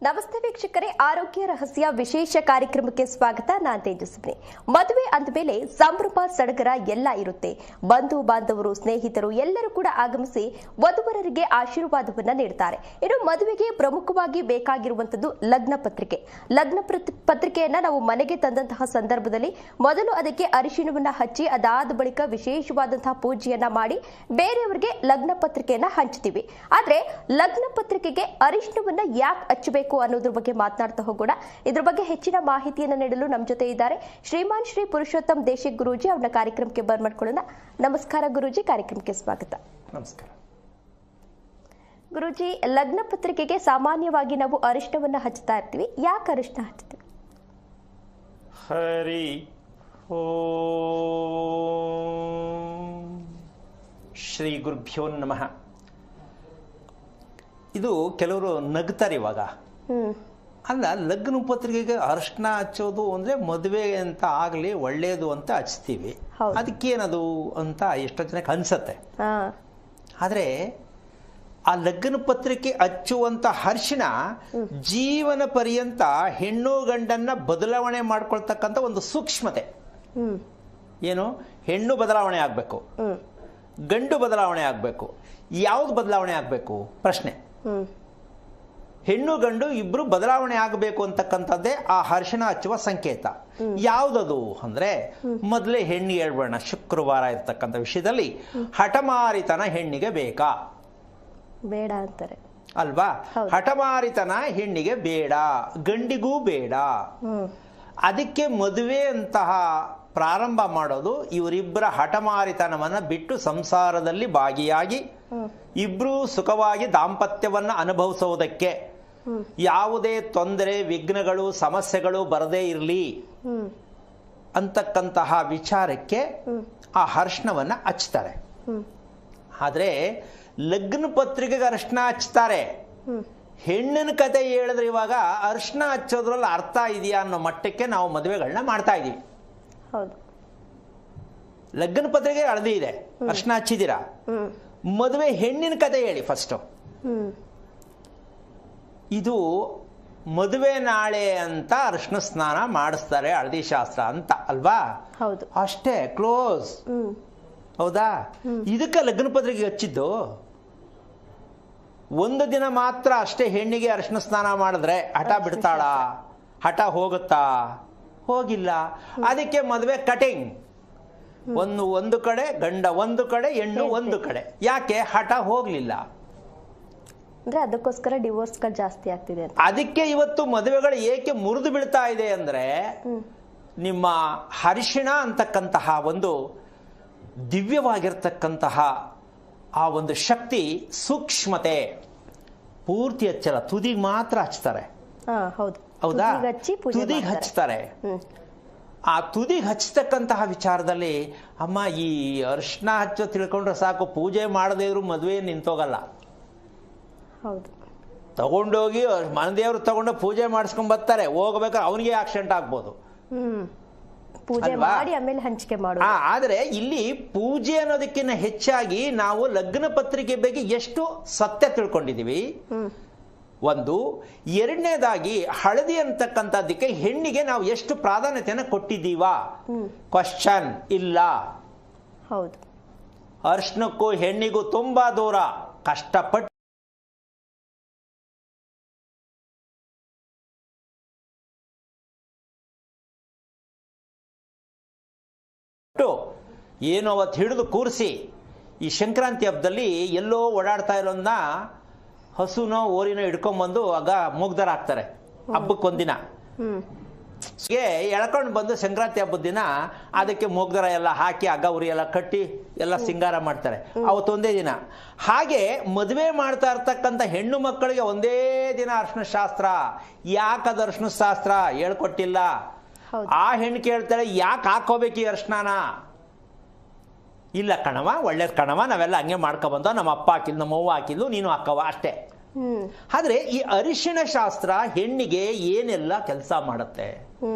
ನಮಸ್ತೆ ವೀಕ್ಷಕರೇ, ಆರೋಗ್ಯ ರಹಸ್ಯ ವಿಶೇಷ ಕಾರ್ಯಕ್ರಮಕ್ಕೆ ಸ್ವಾಗತ. ನಾನು ತೇಜಸ್ವಿನಿ. ಮದುವೆ ಅಂದ ಮೇಲೆ ಸಂಭ್ರಮ ಸಡಗರ ಎಲ್ಲ ಇರುತ್ತೆ. ಬಂಧು ಬಾಂಧವರು, ಸ್ನೇಹಿತರು ಎಲ್ಲರೂ ಕೂಡ ಆಗಮಿಸಿ ವಧುವರರಿಗೆ ಆಶೀರ್ವಾದವನ್ನ ನೀಡುತ್ತಾರೆ. ಇನ್ನು ಮದುವೆಗೆ ಪ್ರಮುಖವಾಗಿ ಬೇಕಾಗಿರುವಂತದ್ದು ಲಗ್ನ ಪತ್ರಿಕೆ. ಲಗ್ನ ಪತ್ರಿಕೆಯನ್ನ ನಾವು ಮನೆಗೆ ತಂದಂತಹ ಸಂದರ್ಭದಲ್ಲಿ ಮೊದಲು ಅದಕ್ಕೆ ಅರಿಶಿಣವನ್ನ ಹಚ್ಚಿ ಅದಾದ ಬಳಿಕ ವಿಶೇಷವಾದಂತಹ ಪೂಜೆಯನ್ನ ಮಾಡಿ ಬೇರೆಯವರಿಗೆ ಲಗ್ನ ಪತ್ರಿಕೆಯನ್ನ ಹಂಚ್ತೀವಿ. ಆದ್ರೆ ಲಗ್ನ ಪತ್ರಿಕೆಗೆ ಅರಿಶಿಣವನ್ನ ಯಾಕೆ ಹಚ್ಚಬೇಕು ಅನ್ನೋದ್ರ ಬಗ್ಗೆ ಮಾತನಾಡ್ತಾ ಹೋಗೋಣ. ಇದ್ರ ಬಗ್ಗೆ ಹೆಚ್ಚಿನ ಮಾಹಿತಿಯನ್ನು ನೀಡಲು ನಮ್ಮ ಜೊತೆ ಇದ್ದಾರೆ ಶ್ರೀಮಾನ್ ಶ್ರೀ ಪುರುಷೋತ್ತಮ್ ದೇಶಿಕ್ ಗುರೂಜಿ. ಅವ್ರನ್ನ ಕಾರ್ಯಕ್ರಮಕ್ಕೆ ಬರ್ಮಾಡ್ಕೊಳ್ಳೋಣ. ನಮಸ್ಕಾರ ಗುರೂಜಿ, ಕಾರ್ಯಕ್ರಮಕ್ಕೆ ಸ್ವಾಗತ. ನಮಸ್ಕಾರ ಗುರೂಜಿ. ಲಗ್ನ ಪತ್ರಿಕೆಗೆ ಸಾಮಾನ್ಯವಾಗಿ ನಾವು ಅರಿಶಿಣವನ್ನ ಹಚ್ತಾ ಇರ್ತೀವಿ. ಯಾಕೆ ಅರಿಶಿಣ ಹಚ್ತೀವಿ? ಹರಿ ಓಂ ಶ್ರೀ ಗುರುಭ್ಯೋ ನಮಃ. ಇದು ಕೆಲವರು ನಗ್ತಾರೆ ಇವಾಗ. ಅಲ್ಲ, ಲಗ್ನ ಪತ್ರಿಕೆಗೆ ಅರಿಶಿನ ಹಚ್ಚೋದು ಅಂದ್ರೆ ಮದುವೆ ಅಂತ ಆಗ್ಲಿ ಒಳ್ಳೇದು ಅಂತ ಹಚ್ತೀವಿ. ಅದಕ್ಕೇನದು ಅಂತ ಎಷ್ಟೋ ಜನಕ್ಕೆ ಅನ್ಸತ್ತೆ. ಆದ್ರೆ ಆ ಲಗ್ನ ಪತ್ರಿಕೆ ಹಚ್ಚುವಂತ ಅರಿಶಿಣ ಜೀವನ ಪರ್ಯಂತ ಹೆಣ್ಣು ಗಂಡನ್ನ ಬದಲಾವಣೆ ಮಾಡ್ಕೊಳ್ತಕ್ಕಂಥ ಒಂದು ಸೂಕ್ಷ್ಮತೆ. ಏನು? ಹೆಣ್ಣು ಬದಲಾವಣೆ ಆಗ್ಬೇಕು, ಗಂಡು ಬದಲಾವಣೆ ಆಗ್ಬೇಕು. ಯಾವ್ದು ಬದಲಾವಣೆ ಆಗ್ಬೇಕು ಪ್ರಶ್ನೆ. ಹೆಣ್ಣು ಗಂಡು ಇಬ್ರು ಬದಲಾವಣೆ ಆಗಬೇಕು ಅಂತಕ್ಕಂಥದ್ದೇ ಆ ಅರಿಶಿಣ ಹಚ್ಚುವ ಸಂಕೇತ. ಯಾವ್ದದು ಅಂದ್ರೆ, ಮೊದಲೇ ಹೆಣ್ಣಿಗೆ ಹೇಳ್ಬೇಡ, ಶುಕ್ರವಾರ ಇರ್ತಕ್ಕಂಥ ವಿಷಯದಲ್ಲಿ ಹಠಮಾರಿತನ ಹೆಣ್ಣಿಗೆ ಬೇಕಾ? ಬೇಡ ಅಂತಾರೆ ಅಲ್ವಾ? ಹಠಮಾರಿತನ ಹೆಣ್ಣಿಗೆ ಬೇಡ, ಗಂಡಿಗೂ ಬೇಡ. ಅದಕ್ಕೆ ಮದುವೆ ಅಂತಹ ಪ್ರಾರಂಭ ಮಾಡೋದು ಇವರಿಬ್ಬರ ಹಠಮಾರಿತನವನ್ನ ಬಿಟ್ಟು ಸಂಸಾರದಲ್ಲಿ ಭಾಗಿಯಾಗಿ ಇಬ್ರು ಸುಖವಾಗಿ ದಾಂಪತ್ಯವನ್ನ ಅನುಭವಿಸೋದಕ್ಕೆ, ಯಾವುದೇ ತೊಂದರೆ ವಿಘ್ನಗಳು ಸಮಸ್ಯೆಗಳು ಬರದೇ ಇರಲಿ ಅಂತಕ್ಕಂತಹ ವಿಚಾರಕ್ಕೆ ಆ ಅರಿಶಿಣವನ್ನ ಹಚ್ತಾರೆ. ಆದ್ರೆ ಲಗ್ನ ಪತ್ರಿಕೆಗೆ ಅರಿಶಿಣ ಹಚ್ತಾರೆ. ಹೆಣ್ಣಿನ ಕತೆ ಹೇಳಿದ್ರೆ ಇವಾಗ ಅರಿಶಿಣ ಹಚ್ಚೋದ್ರಲ್ಲಿ ಅರ್ಥ ಇದೆಯಾ ಅನ್ನೋ ಮಟ್ಟಕ್ಕೆ ನಾವು ಮದುವೆಗಳನ್ನ ಮಾಡ್ತಾ ಇದೀವಿ. ಲಗ್ನ ಪತ್ರಿಕೆ ಹಳದಿ ಇದೆ, ಅರಿಶಿಣ ಹಚ್ಚಿದ್ದೀರಾ. ಮದುವೆ ಹೆಣ್ಣಿನ ಕತೆ ಹೇಳಿ ಫಸ್ಟ್. ಇದು ಮದುವೆ ನಾಳೆ ಅಂತ ಅರಿಶಿಣ ಸ್ನಾನ ಮಾಡಿಸ್ತಾರೆ, ಹಳದಿ ಶಾಸ್ತ್ರ ಅಂತ ಅಲ್ವಾ? ಅಷ್ಟೇ, ಕ್ಲೋಸ್. ಹೌದಾ? ಇದಕ್ಕೆ ಲಗ್ನ ಪತ್ರಿಕೆ ಹಚ್ಚಿದ್ದು ಒಂದು ದಿನ ಮಾತ್ರ ಅಷ್ಟೇ. ಹೆಣ್ಣಿಗೆ ಅರಿಶಿಣ ಸ್ನಾನ ಮಾಡಿದ್ರೆ ಹಠ ಬಿಡ್ತಾಳ? ಹಠ ಹೋಗುತ್ತಾ? ಹೋಗಿಲ್ಲ. ಅದಕ್ಕೆ ಮದುವೆ ಕಟಿಂಗ್. ಒಂದು ಕಡೆ ಗಂಡ, ಒಂದು ಕಡೆ ಹೆಣ್ಣು, ಒಂದು ಕಡೆ. ಯಾಕೆ? ಹಠ ಹೋಗ್ಲಿಲ್ಲ ಅಂದ್ರೆ ಅದಕ್ಕೋಸ್ಕರ ಡಿವೋರ್ಸ್ಗಳು ಜಾಸ್ತಿ ಆಗ್ತಿದೆ. ಅದಕ್ಕೆ ಇವತ್ತು ಮದುವೆಗಳು ಏಕೆ ಮುರಿದು ಬೀಳ್ತಾ ಇದೆ ಅಂದ್ರೆ, ನಿಮ್ಮ ಅರಿಶಿಣ ಅಂತಕ್ಕಂತಹ ಒಂದು ದಿವ್ಯವಾಗಿರ್ತಕ್ಕಂತಹ ಆ ಒಂದು ಶಕ್ತಿ, ಸೂಕ್ಷ್ಮತೆ ಪೂರ್ತಿ ಹಚ್ಚಲ್ಲ, ತುದಿಗೆ ಮಾತ್ರ ಹಚ್ತಾರೆ. ಹೌದಾ? ತುದಿಗೆ ಹಚ್ತಾರೆ. ಆ ತುದಿಗೆ ಹಚ್ಚತಕ್ಕಂತಹ ವಿಚಾರದಲ್ಲಿ ಅಮ್ಮ ಈ ಅರಿಶಿಣ ಹಚ್ಚೋ ತಿಳ್ಕೊಂಡ್ರೆ ಸಾಕು, ಪೂಜೆ ಮಾಡದೇ ಇದ್ರು ಮದುವೆ ನಿಂತೋಗಲ್ಲ. ತಗೊಂಡೋಗಿ ಮನದೇವ್ರು ತಗೊಂಡು ಪೂಜೆ ಮಾಡಿಸ್ಕೊಂಡ್ ಬರ್ತಾರೆ, ಹೋಗ್ಬೇಕಾದ್ರೆ ಅವನಿಗೆ ಆಕ್ಸಿಡೆಂಟ್ ಆಗ್ಬೋದು. ಆದ್ರೆ ಇಲ್ಲಿ ಪೂಜೆ ಅನ್ನೋದಕ್ಕಿಂತ ಹೆಚ್ಚಾಗಿ ನಾವು ಲಗ್ನ ಪತ್ರಿಕೆ ಬಗ್ಗೆ ಎಷ್ಟು ಸತ್ಯ ತಿಳ್ಕೊಂಡಿದೀವಿ ಒಂದು. ಎರಡನೇದಾಗಿ ಹಳದಿ ಅಂತಕ್ಕಂಥದ್ದಕ್ಕೆ ಹೆಣ್ಣಿಗೆ ನಾವು ಎಷ್ಟು ಪ್ರಾಧಾನ್ಯತೆಯನ್ನು ಕೊಟ್ಟಿದ್ದೀವಾ? ಕ್ವಶನ್ ಇಲ್ಲ. ಅರಿಶಿಣಕ್ಕೂ ಹೆಣ್ಣಿಗೂ ತುಂಬಾ ದೂರ. ಕಷ್ಟಪಟ್ಟು ಏನು ಅವತ್ತು ಹಿಡಿದು ಕೂರಿಸಿ ಈ ಸಂಕ್ರಾಂತಿ ಹಬ್ಬದಲ್ಲಿ ಎಲ್ಲೋ ಓಡಾಡ್ತಾ ಇರೋನ್ನ ಹಸುನೋ ಓರಿನೋ ಹಿಡ್ಕೊಂಡ್ಬಂದು ಆಗ ಮೂಗ್ದಾರ ಹಾಕ್ತಾರೆ ಹಬ್ಬಕ್ಕೊಂದಿನ. ಎಳ್ಕೊಂಡು ಬಂದು ಸಂಕ್ರಾಂತಿ ಹಬ್ಬದ ದಿನ ಅದಕ್ಕೆ ಮೂಗ್ದಾರ ಎಲ್ಲ ಹಾಕಿ ಹಗ್ಗ ಉರಿ ಎಲ್ಲ ಕಟ್ಟಿ ಎಲ್ಲ ಸಿಂಗಾರ ಮಾಡ್ತಾರೆ ಅವತ್ತೊಂದೇ ದಿನ. ಹಾಗೆ ಮದುವೆ ಮಾಡ್ತಾ ಇರ್ತಕ್ಕಂಥ ಹೆಣ್ಣು ಮಕ್ಕಳಿಗೆ ಒಂದೇ ದಿನ ಅರಿಶಿಣ ಶಾಸ್ತ್ರ. ಯಾಕದ ಅರಿಶಿಣ ಶಾಸ್ತ್ರ ಹೇಳ್ಕೊಟ್ಟಿಲ್ಲ. ಆ ಹೆಣ್ಣು ಕೇಳ್ತಾಳೆ, ಯಾಕೆ ಹಾಕೋಬೇಕು ಈ ಅರಿಶಿಣನ? ಇಲ್ಲ ಕಣವ, ಒಳ್ಳೇದು ಕಣವ, ನಾವೆಲ್ಲ ಹಂಗೆ ಮಾಡ್ಕೊಬಂದ, ನಮ್ಮ ಅಪ್ಪ ಹಾಕಿದ್ಲು, ನಮ್ಮ ಅವ್ವ ಹಾಕಿದ್ಲು, ನೀನು ಹಾಕವ ಅಷ್ಟೇ. ಆದ್ರೆ ಈ ಅರಿಶಿಣ ಶಾಸ್ತ್ರ ಹೆಣ್ಣಿಗೆ ಏನೆಲ್ಲ ಕೆಲಸ ಮಾಡುತ್ತೆ,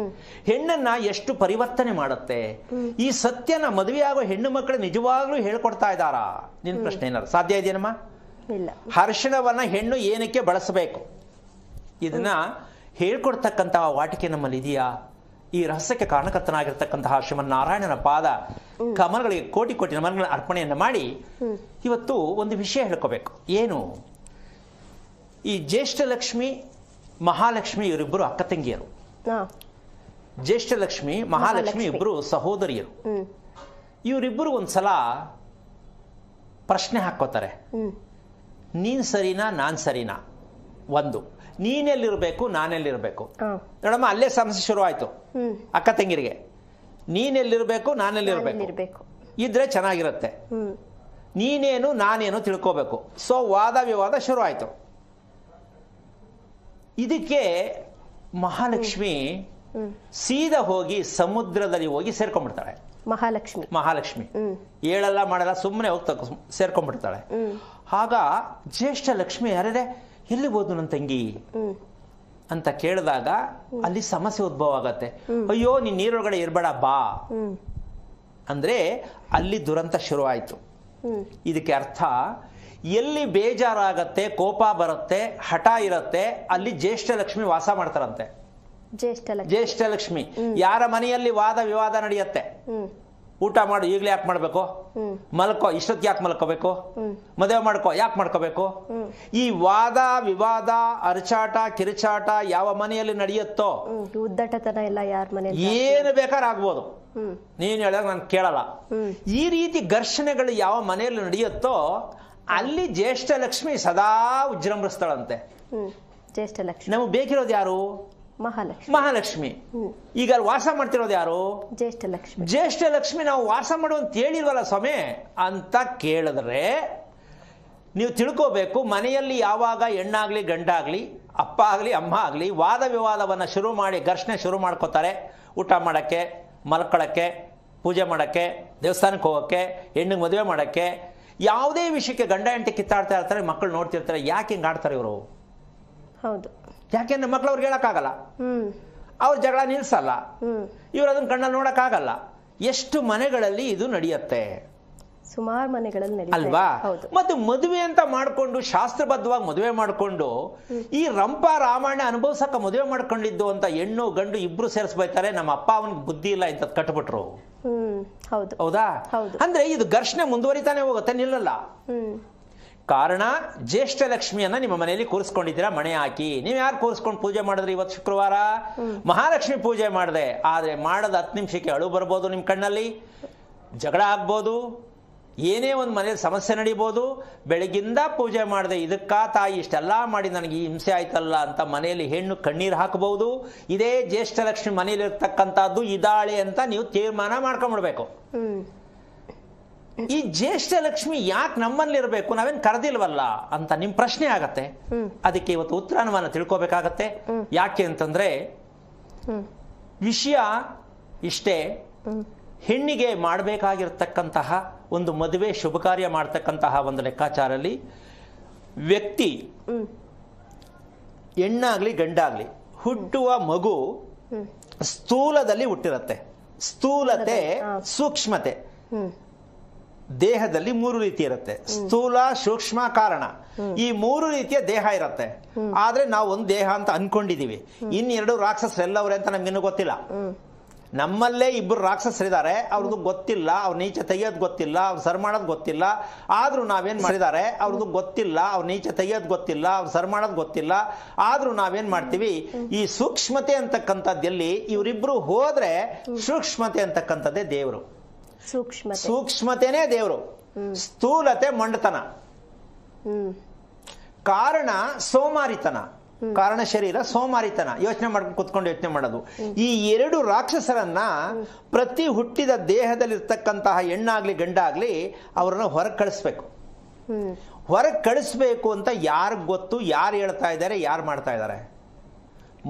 ಹೆಣ್ಣನ್ನ ಎಷ್ಟು ಪರಿವರ್ತನೆ ಮಾಡುತ್ತೆ, ಈ ಸತ್ಯನ ಮದುವೆಯಾಗೋ ಹೆಣ್ಣು ಮಕ್ಕಳು ನಿಜವಾಗ್ಲೂ ಹೇಳ್ಕೊಡ್ತಾ ಇದ್ದಾರಾ? ನಿನ್ ಪ್ರಶ್ನೆ ಏನಾರು ಸಾಧ್ಯ ಇದೆಯೇನಮ್ಮ? ಇಲ್ಲ. ಅರಿಶಿಣವನ್ನ ಹೆಣ್ಣು ಏನಕ್ಕೆ ಬಳಸಬೇಕು? ಇದನ್ನ ಹೇಳ್ಕೊಡ್ತಕ್ಕಂತಹ ವಾಟಿಕೆ ನಮ್ಮಲ್ಲಿ ಇದೆಯಾ? ಈ ರಹಸ್ಯಕ್ಕೆ ಕಾರಣಕರ್ತನಾಗಿರ್ತಕ್ಕಂತಹ ಶ್ರೀಮನ್ನಾರಾಯಣನ ಪಾದ ಕಮಲಗಳಿಗೆ ಕೋಟಿ ಕೋಟಿ ನಮನಗಳ ಅರ್ಪಣೆಯನ್ನು ಮಾಡಿ ಇವತ್ತು ಒಂದು ವಿಷಯ ಹೇಳ್ಕೋಬೇಕು. ಏನು? ಈ ಜ್ಯೇಷ್ಠಲಕ್ಷ್ಮಿ ಮಹಾಲಕ್ಷ್ಮಿ ಇವರಿಬ್ಬರು ಅಕ್ಕ ತಂಗಿಯರು. ಜ್ಯೇಷ್ಠಲಕ್ಷ್ಮಿ ಮಹಾಲಕ್ಷ್ಮಿ ಇಬ್ಬರು ಸಹೋದರಿಯರು. ಇವರಿಬ್ಬರು ಒಂದ್ಸಲ ಪ್ರಶ್ನೆ ಹಾಕೋತಾರೆ, ನೀನ್ ಸರಿನಾ ನಾನ್ ಸರಿನಾ? ಒಂದು, ನೀನೆಲ್ಲಿರ್ಬೇಕು ನಾನೆಲ್ಲಿರ್ಬೇಕು? ನೋಡಮ್ಮ, ಅಲ್ಲೇ ಸಮಸ್ಯೆ ಶುರು ಆಯ್ತು ಅಕ್ಕ ತಂಗಿರಿಗೆ. ನೀನೆಲ್ಲಿರ್ಬೇಕು ನಾನೆಲ್ಲಿರ್ಬೇಕು ಇದ್ರೆ ಚೆನ್ನಾಗಿರುತ್ತೆ. ನೀನೇನು ನಾನೇನು ತಿಳ್ಕೋಬೇಕು. ಸೊ ವಾದ ವಿವಾದ ಶುರು ಆಯ್ತು. ಇದಕ್ಕೆ ಮಹಾಲಕ್ಷ್ಮಿ ಸೀದಾ ಹೋಗಿ ಸಮುದ್ರದಲ್ಲಿ ಹೋಗಿ ಸೇರ್ಕೊಂಡ್ಬಿಡ್ತಾಳೆ. ಮಹಾಲಕ್ಷ್ಮಿ ಹೇಳಲ್ಲ ಮಾಡಲ್ಲ, ಸುಮ್ಮನೆ ಹೋಗ್ತಾ ಸೇರ್ಕೊಂಡ್ಬಿಡ್ತಾಳೆ. ಆಗ ಜ್ಯೇಷ್ಠ ಲಕ್ಷ್ಮಿ ಯಾರೇ ಎಲ್ಲಿ ಹೋದು ನನ್ನ ತಂಗಿ ಅಂತ ಕೇಳಿದಾಗ ಅಲ್ಲಿ ಸಮಸ್ಯೆ ಉದ್ಭವ ಆಗತ್ತೆ. ಅಯ್ಯೋ ನೀನ್ ನೀರೊಳಗಡೆ ಇರ್ಬೇಡ ಬಾ ಅಂದ್ರೆ ಅಲ್ಲಿ ದುರಂತ ಶುರು ಆಯ್ತು. ಇದಕ್ಕೆ ಅರ್ಥ, ಎಲ್ಲಿ ಬೇಜಾರಾಗತ್ತೆ, ಕೋಪ ಬರುತ್ತೆ, ಹಠ ಇರತ್ತೆ, ಅಲ್ಲಿ ಜ್ಯೇಷ್ಠ ಲಕ್ಷ್ಮಿ ವಾಸ ಮಾಡ್ತಾರಂತೆ. ಜ್ಯೇಷ್ಠ ಲಕ್ಷ್ಮಿ ಯಾರ ಮನೆಯಲ್ಲಿ ವಾದ ವಿವಾದ ನಡೆಯುತ್ತೆ, ಊಟ ಮಾಡು ಈಗಲೇ ಯಾಕೆ ಮಾಡ್ಬೇಕು, ಮಲ್ಕೋ ಇಷ್ಟೊತ್ತಿಗೆ ಯಾಕೆ ಮಲ್ಕೋಬೇಕು, ಮದುವೆ ಮಾಡ್ಕೋ ಯಾಕೆ ಮಾಡ್ಕೋಬೇಕು, ಈ ವಾದ ವಿವಾದ ಅರಚಾಟ ಕಿರುಚಾಟ ಯಾವ ಮನೆಯಲ್ಲಿ ನಡೆಯುತ್ತೋ, ಉದ್ದಟತನ ಎಲ್ಲ ಯಾರ ಮನೆಯಲ್ಲಿ ಏನು ಬೇಕಾದ್ರೆ ಆಗ್ಬೋದು, ನೀನ್ ಹೇಳಿದಾಗ ನಾನು ಕೇಳಲ್ಲ, ಈ ರೀತಿ ಘರ್ಷಣೆಗಳು ಯಾವ ಮನೆಯಲ್ಲಿ ನಡೆಯುತ್ತೋ ಅಲ್ಲಿ ಜ್ಯೇಷ್ಠ ಲಕ್ಷ್ಮಿ ಸದಾ ವಿಜೃಂಭಿಸ್ತಾಳಂತೆ. ನಮಗೆ ಬೇಕಿರೋದು ಯಾರು? ಮಹಾಲಕ್ಷ್ಮಿ. ಈಗ ಅಲ್ಲಿ ವಾಸ ಮಾಡ್ತಿರೋದು ಯಾರು? ಜ್ಯೇಷ್ಠ ಲಕ್ಷ್ಮಿ. ನಾವು ವಾಸ ಮಾಡುವ ಅಂತ ಹೇಳಿಲ್ವಲ್ಲ ಸ್ವಾಮಿ ಅಂತ ಕೇಳಿದ್ರೆ ನೀವು ತಿಳ್ಕೋಬೇಕು, ಮನೆಯಲ್ಲಿ ಯಾವಾಗ ಹೆಣ್ಣಾಗ್ಲಿ ಗಂಡಾಗ್ಲಿ ಅಪ್ಪ ಆಗ್ಲಿ ಅಮ್ಮ ಆಗ್ಲಿ ವಾದ ವಿವಾದವನ್ನ ಶುರು ಮಾಡಿ ಘರ್ಷಣೆ ಶುರು ಮಾಡ್ಕೋತಾರೆ. ಊಟ ಮಾಡಕ್ಕೆ, ಮಲ್ಕೊಳಕ್ಕೆ, ಪೂಜೆ ಮಾಡಕ್ಕೆ, ದೇವಸ್ಥಾನಕ್ಕೆ ಹೋಗಕ್ಕೆ, ಹೆಣ್ಣಿಗೆ ಮದುವೆ ಮಾಡಕ್ಕೆ, ಯಾವುದೇ ವಿಷಯಕ್ಕೆ ಗಂಡ ಹೆಂಡತಿ ಕಿತ್ತಾಡ್ತಾ ಇರ್ತಾರೆ. ಮಕ್ಕಳು ನೋಡ್ತಿರ್ತಾರೆ, ಯಾಕೆ ಹಿಂಗೆ ಆಡ್ತಾರೆ ಇವರು? ಹೌದು, ಯಾಕೆಂದ್ರೆ ಮಕ್ಳು ಅವ್ರಿಗೆ ಹೇಳಕ್ಕಾಗಲ್ಲ, ಅವ್ರ ಜಗಳ ನಿಲ್ಸಲ್ಲ, ಇವ್ರು ಅದನ್ನ ಕಣ್ಣಲ್ಲಿ ನೋಡಕ್ಕಾಗಲ್ಲ. ಎಷ್ಟು ಮನೆಗಳಲ್ಲಿ ಇದು ನಡೆಯುತ್ತೆ, ಸುಮಾರು ಮನೆಗಳಲ್ಲಿ ಅಲ್ವಾ? ಮತ್ತೆ ಮದುವೆ ಅಂತ ಮಾಡ್ಕೊಂಡು ಶಾಸ್ತ್ರಬದ್ಧವಾಗಿ ಮದುವೆ ಮಾಡ್ಕೊಂಡು ಈ ರಂಪ ರಾಮಾಯಣ ಅನುಭವಿಸಕ ಮದುವೆ ಮಾಡ್ಕೊಂಡಿದ್ದು ಅಂತ ಹೆಣ್ಣು ಗಂಡು ಇಬ್ರು ಸೇರಿಸ್ಬೈತಾರೆ. ನಮ್ಮ ಅಪ್ಪ ಅವನಿಗೆ ಬುದ್ಧಿ ಇಲ್ಲ ಅಂತ ಕಟ್ಬಿಟ್ರು. ಹೌದಾ? ಅಂದ್ರೆ ಇದು ಘರ್ಷಣೆ ಮುಂದುವರಿತಾನೆ ಹೋಗುತ್ತೆ, ನಿಲ್ಲಲ್ಲ. ಕಾರಣ, ಜ್ಯೇಷ್ಠ ಲಕ್ಷ್ಮಿಯನ್ನ ನಿಮ್ಮ ಮನೆಯಲ್ಲಿ ಕೂರಿಸ್ಕೊಂಡಿದ್ದೀರಾ, ಮಣೆ ಹಾಕಿ. ನೀವ್ ಯಾರು ಕೂರಿಸ್ಕೊಂಡು ಪೂಜೆ ಮಾಡಿದ್ರಿ? ಇವತ್ತು ಶುಕ್ರವಾರ ಮಹಾಲಕ್ಷ್ಮಿ ಪೂಜೆ ಮಾಡಿದೆ. ಆದ್ರೆ ಮಾಡದ 10 ನಿಮಿಷಕ್ಕೆ ಅಳು ಬರ್ಬೋದು, ನಿಮ್ ಕಣ್ಣಲ್ಲಿ ಜಗಳ ಆಗ್ಬೋದು, ಏನೇ ಒಂದು ಮನೇಲಿ ಸಮಸ್ಯೆ ನಡೀಬೋದು. ಬೆಳಗಿಂದ ಪೂಜೆ ಮಾಡಿದೆ, ಇದಕ್ಕ ತಾಯಿ ಇಷ್ಟೆಲ್ಲ ಮಾಡಿ ನನಗೆ ಈ ಹಿಂಸೆ ಆಯ್ತಲ್ಲ ಅಂತ ಮನೆಯಲ್ಲಿ ಹೆಣ್ಣು ಕಣ್ಣೀರು ಹಾಕಬಹುದು. ಇದೇ ಜ್ಯೇಷ್ಠ ಲಕ್ಷ್ಮಿ ಮನೇಲಿ ಇರ್ತಕ್ಕಂಥದ್ದು ಇದಾಳೆ ಅಂತ ನೀವು ತೀರ್ಮಾನ ಮಾಡ್ಕೊಂಡ್ಬಿಡ್ಬೇಕು. ಈ ಜ್ಯೇಷ್ಠ ಲಕ್ಷ್ಮಿ ಯಾಕೆ ನಮ್ಮಲ್ಲಿರ್ಬೇಕು, ನಾವೇನ್ ಕರೆದಿಲ್ವಲ್ಲ ಅಂತ ನಿಮ್ ಪ್ರಶ್ನೆ ಆಗತ್ತೆ. ಅದಕ್ಕೆ ಇವತ್ತು ಉತ್ತರವನ್ನು ತಿಳ್ಕೋಬೇಕಾಗತ್ತೆ. ಯಾಕೆ ಅಂತಂದ್ರೆ ವಿಷಯ ಇಷ್ಟೇ, ಹೆಣ್ಣಿಗೆ ಮಾಡಬೇಕಾಗಿರ್ತಕ್ಕಂತಹ ಒಂದು ಮದುವೆ ಶುಭ ಕಾರ್ಯ ಮಾಡ್ತಕ್ಕಂತಹ ಒಂದು ಲೆಕ್ಕಾಚಾರಲ್ಲಿ ವ್ಯಕ್ತಿ ಹೆಣ್ಣಾಗ್ಲಿ ಗಂಡಾಗ್ಲಿ ಹುಟ್ಟುವ ಮಗು ಸ್ಥೂಲದಲ್ಲಿ ಹುಟ್ಟಿರುತ್ತೆ. ಸ್ಥೂಲತೆ, ಸೂಕ್ಷ್ಮತೆ. ದೇಹದಲ್ಲಿ 3 ರೀತಿ ಇರುತ್ತೆ, ಸ್ಥೂಲ, ಸೂಕ್ಷ್ಮ, ಕಾರಣ. ಈ 3 ರೀತಿಯ ದೇಹ ಇರುತ್ತೆ. ಆದ್ರೆ ನಾವು ಒಂದು ದೇಹ ಅಂತ ಅನ್ಕೊಂಡಿದೀವಿ. ಇನ್ನೆರಡು ರಾಕ್ಷಸರೆಲ್ಲವ್ರೆ ಅಂತ ನಮ್ಗಿನ್ನೂ ಗೊತ್ತಿಲ್ಲ. ನಮ್ಮಲ್ಲೇ 2 ರಾಕ್ಷಸರಿದ್ದಾರೆ, ಅವ್ರದ್ದು ಗೊತ್ತಿಲ್ಲ, ಅವ್ರ ನೀಚ ತೆಗಿಯೋದು ಗೊತ್ತಿಲ್ಲ, ಅವ್ರು ಸರ್ ಮಾಡೋದು ಗೊತ್ತಿಲ್ಲ. ಆದ್ರೂ ನಾವೇನ್ ಮಾಡಿದ್ದಾರೆ, ಅವ್ರದ್ದು ಗೊತ್ತಿಲ್ಲ, ಅವ್ರ ನೀಚ ತೆಗಿಯೋದು ಗೊತ್ತಿಲ್ಲ, ಅವ್ರು ಸರ್ ಮಾಡೋದು ಗೊತ್ತಿಲ್ಲ. ಆದ್ರೂ ನಾವೇನ್ ಮಾಡ್ತೀವಿ, ಈ ಸೂಕ್ಷ್ಮತೆ ಅಂತಕ್ಕಂಥದ್ದಲ್ಲಿ ಇವರಿಬ್ರು ಹೋದ್ರೆ ಸೂಕ್ಷ್ಮತೆ ಅಂತಕ್ಕಂಥದ್ದೇ ದೇವರು. ಸೂಕ್ಷ್ಮತೆನೇ ದೇವರು. ಸ್ಥೂಲತೆ ಮೊಂಡತನ, ಕಾರಣ ಸೋಮಾರಿತನ. ಕಾರಣ ಶರೀರ, ಸೋಮಾರಿತನ, ಯೋಚನೆ ಮಾಡ್ಕೊಂಡು ಕುತ್ಕೊಂಡು ಯೋಚನೆ ಮಾಡೋದು. ಈ 2 ರಾಕ್ಷಸರನ್ನ ಪ್ರತಿ ಹುಟ್ಟಿದ ದೇಹದಲ್ಲಿರ್ತಕ್ಕಂತಹ ಹೆಣ್ಣಾಗ್ಲಿ ಗಂಡಾಗ್ಲಿ ಅವ್ರನ್ನ ಹೊರಗೆ ಕಳಿಸ್ಬೇಕು. ಹೊರಗೆ ಕಳಿಸ್ಬೇಕು ಅಂತ ಯಾರಿಗ್ ಗೊತ್ತು, ಯಾರು ಹೇಳ್ತಾ ಇದ್ದಾರೆ, ಯಾರು ಮಾಡ್ತಾ ಇದ್ದಾರೆ?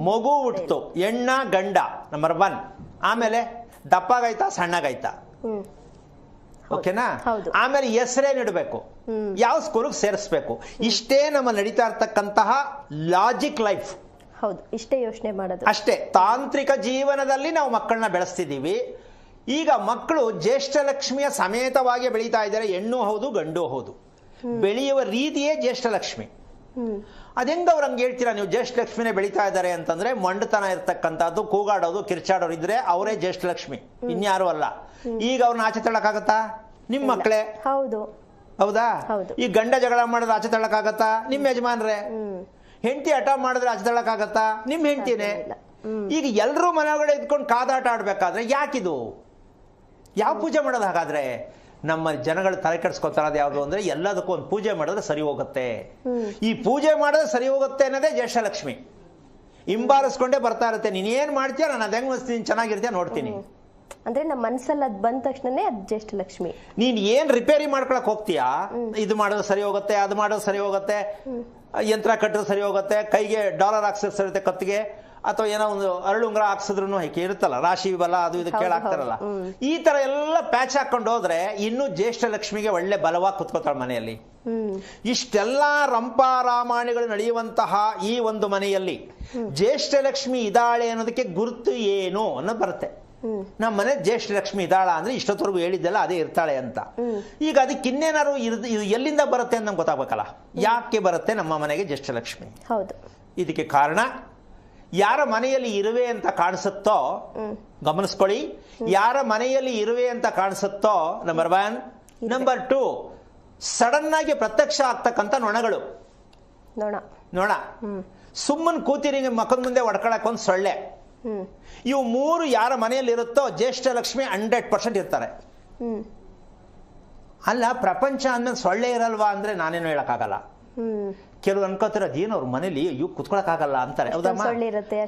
ಮಗು ಹುಟ್ಟಿತು, ಹೆಣ್ಣ ಗಂಡ ನಂಬರ್ 1. ಆಮೇಲೆ ದಪ್ಪಾಗೈತಾ ಸಣ್ಣಗಾಯ್ತಾ, ಓಕೆನಾ? ಆಮೇಲೆ ಹೆಸರೇನಿಡಬೇಕು, ಯಾವ ಸ್ಕೂಲ್ಗೆ ಸೇರಿಸ್ಬೇಕು. ಇಷ್ಟೇ ನಮ್ಮ ನಡೀತಾ ಇರ್ತಕ್ಕಂತಹ ಲಾಜಿಕ್ ಲೈಫ್. ಹೌದು, ಇಷ್ಟೇ ಯೋಚನೆ ಮಾಡೋದು ಅಷ್ಟೇ. ತಾಂತ್ರಿಕ ಜೀವನದಲ್ಲಿ ನಾವು ಮಕ್ಕಳನ್ನ ಬೆಳೆಸ್ತಿದ್ದೀವಿ. ಈಗ ಮಕ್ಕಳು ಜ್ಯೇಷ್ಠ ಲಕ್ಷ್ಮಿಯ ಸಮೇತವಾಗಿ ಬೆಳೀತಾ ಇದ್ದಾರೆ. ಹೆಣ್ಣು ಹೌದು, ಗಂಡು ಹೌದು. ಬೆಳೆಯುವ ರೀತಿಯೇ ಜ್ಯೇಷ್ಠ ಲಕ್ಷ್ಮಿ. ಅದ್ ಹೆಂಗ ಅವ್ರು ಹಂಗೆ ಹೇಳ್ತೀರಾ ನೀವು ಜ್ಯೇಷ್ಠ ಲಕ್ಷ್ಮಿನೇ ಬೆಳೀತಾ ಇದ್ದಾರೆ ಅಂತಂದ್ರೆ ಮೊಂಡತನ ಇರ್ತಕ್ಕಂಥದ್ದು, ಕೂಗಾಡೋದು, ಕಿರ್ಚಾಡೋರು ಇದ್ರೆ ಅವರೇ ಜ್ಯೇಷ್ಠ ಲಕ್ಷ್ಮಿ, ಇನ್ಯಾರು ಅಲ್ಲ. ಈಗ ಅವ್ರನ್ನ ಆಚೆ ತಳ್ಳಕ್ಕಾಗತ್ತಾ? ನಿಮ್ ಮಕ್ಳೇ. ಹೌದು. ಹೌದಾ? ಈ ಗಂಡ ಜಗಳ ಮಾಡಿದ್ರೆ ಆಚೆ ತಳ್ಳಕ್ಕಾಗತ್ತಾ? ನಿಮ್ ಯಜಮಾನ್ರೆ. ಹೆಂಡತಿ ಹಠ ಮಾಡಿದ್ರೆ ಆಚೆ ತಳ್ಳಕ್ಕಾಗತ್ತಾ? ನಿಮ್ ಹೆಂಡತಿನೇ. ಈಗ ಎಲ್ರೂ ಮನೆ ಒಳಗಡೆ ಇದ್ಕೊಂಡು ಕಾದಾಟ ಆಡ್ಬೇಕಾದ್ರೆ ಯಾಕಿದು? ಯಾವ ಪೂಜೆ ಮಾಡೋದು ಹಾಗಾದ್ರೆ? ನಮ್ಮ ಜನಗಳು ತಲೆ ಕೆಡಿಸ್ಕೊತಾರದು ಯಾವುದು ಅಂದ್ರೆ ಎಲ್ಲದಕ್ಕೂ ಒಂದು ಪೂಜೆ ಮಾಡಿದ್ರೆ ಸರಿ ಹೋಗುತ್ತೆ. ಈ ಪೂಜೆ ಮಾಡಿದ್ರೆ ಸರಿ ಹೋಗುತ್ತೆ ಅನ್ನೋದೇ ಜ್ಯೇಷ್ಠ ಲಕ್ಷ್ಮಿ. ಹಿಂಬಾಲಿಸ್ಕೊಂಡೇ ಬರ್ತಾ ಇರುತ್ತೆ. ನೀನ್ ಏನ್ ಮಾಡ್ತೀಯ, ನಾನು ಅದ್ ಹೆಂಗ್ ನೀನ್ ಚೆನ್ನಾಗಿರ್ತೀಯ ನೋಡ್ತೀನಿ ಅಂದ್ರೆ ನಮ್ಮ ಮನಸ್ಸಲ್ಲಿ ಅದ್ ಬಂದ ತಕ್ಷಣನೇ ಅದ್ ಜ್ಯೇಷ್ಠ ಲಕ್ಷ್ಮಿ. ನೀನ್ ಏನ್ ರಿಪೇರಿ ಮಾಡ್ಕೊಳಕ್ ಹೋಗ್ತೀಯಾ, ಇದು ಮಾಡೋದು ಸರಿ ಹೋಗುತ್ತೆ, ಅದು ಮಾಡೋದು ಸರಿ ಹೋಗುತ್ತೆ, ಯಂತ್ರ ಕಟ್ಟಿದ್ರೆ ಸರಿ ಹೋಗುತ್ತೆ, ಕೈಗೆ ಡಾಲರ್ ಹಾಕ್ಸಿದ್ರೆ ಸರಿ ಹೋಗುತ್ತೆ, ಕತ್ತಿಗೆ ಅಥವಾ ಏನೋ ಒಂದು ಅರಳುಂಗ್ರ ಹಾಕ್ಸಿದ್ರು ಇರುತ್ತಲ್ಲ, ರಾಶಿ ಬಲ ಅದು ಇದು ಕೇಳಾಕ್ತಾರಲ್ಲ, ಈ ತರ ಎಲ್ಲ ಪ್ಯಾಚ್ ಹಾಕೊಂಡು ಹೋದ್ರೆ ಇನ್ನು ಜ್ಯೇಷ್ಠ ಲಕ್ಷ್ಮಿಗೆ ಒಳ್ಳೆ ಬಲವಾಗಿ ಕುತ್ಕೋತಾಳ ಮನೆಯಲ್ಲಿ. ಇಷ್ಟೆಲ್ಲಾ ರಂಪಾರಾಮಾಯಣಗಳು ನಡೆಯುವಂತಹ ಈ ಒಂದು ಮನೆಯಲ್ಲಿ ಜ್ಯೇಷ್ಠ ಲಕ್ಷ್ಮಿ ಇದಾಳೆ ಅನ್ನೋದಕ್ಕೆ ಗುರುತು ಏನು ಅನ್ನೋದು ಬರುತ್ತೆ. ನಮ್ಮ ಮನೆ ಜ್ಯೇಷ್ಠ ಲಕ್ಷ್ಮಿ ಇದಾಳ ಅಂದ್ರೆ ಇಷ್ಟೊತ್ತವರೆಗೂ ಹೇಳಿದ್ದೆಲ್ಲ ಅದೇ ಇರ್ತಾಳೆ ಅಂತ. ಈಗ ಅದಕ್ಕೆ ಇನ್ನೇನಾದ್ರು ಇದು ಎಲ್ಲಿಂದ ಬರುತ್ತೆ ಅಂತ ನಮ್ಗೆ ಗೊತ್ತಾಗಬೇಕಲ್ಲ. ಯಾಕೆ ಬರುತ್ತೆ ನಮ್ಮ ಮನೆಗೆ ಜ್ಯೇಷ್ಠ ಲಕ್ಷ್ಮಿ? ಹೌದು. ಇದಕ್ಕೆ ಕಾರಣ ಯಾರ ಮನೆಯಲ್ಲಿ ಇರುವೆ ಅಂತ ಕಾಣಿಸುತ್ತೋ, ಗಮನಿಸ್ಕೊಳ್ಳಿ, ಯಾರ ಮನೆಯಲ್ಲಿ ಇರುವೆ ಅಂತ ಕಾಣಿಸುತ್ತೋ ನಂಬರ್ 1. ನಂಬರ್ 2, ಸಡನ್ ಆಗಿ ಪ್ರತ್ಯಕ್ಷ ಆಗ್ತಕ್ಕಂಥ ನೊಣಗಳು. ನೊಣ ಸುಮ್ಮನ್ ಕೂತಿರಿ ಮಕ್ಕದ ಮುಂದೆ ಹೊಡ್ಕೊಳಕ್ ಒಂದು ಸೊಳ್ಳೆ. ಇವು 3 ಯಾರ ಮನೆಯಲ್ಲಿ ಇರುತ್ತೋ ಜ್ಯೇಷ್ಠ ಲಕ್ಷ್ಮಿ 100% ಇರ್ತಾರೆ. ಅಲ್ಲ, ಪ್ರಪಂಚ ಅಂದ್ಮೇಲೆ ಸೊಳ್ಳೆ ಇರಲ್ವಾ ಅಂದ್ರೆ ನಾನೇನು ಹೇಳಕ್ಕಾಗಲ್ಲ. ಕೆಲವು ಅನ್ಕೋತಿರೋದು ಏನು ಅವ್ರ ಮನೇಲಿ ಇವು ಕುತ್ಕೊಳಕ್ ಆಗಲ್ಲ ಅಂತಾರೆ. ಹೌದಮ್ಮ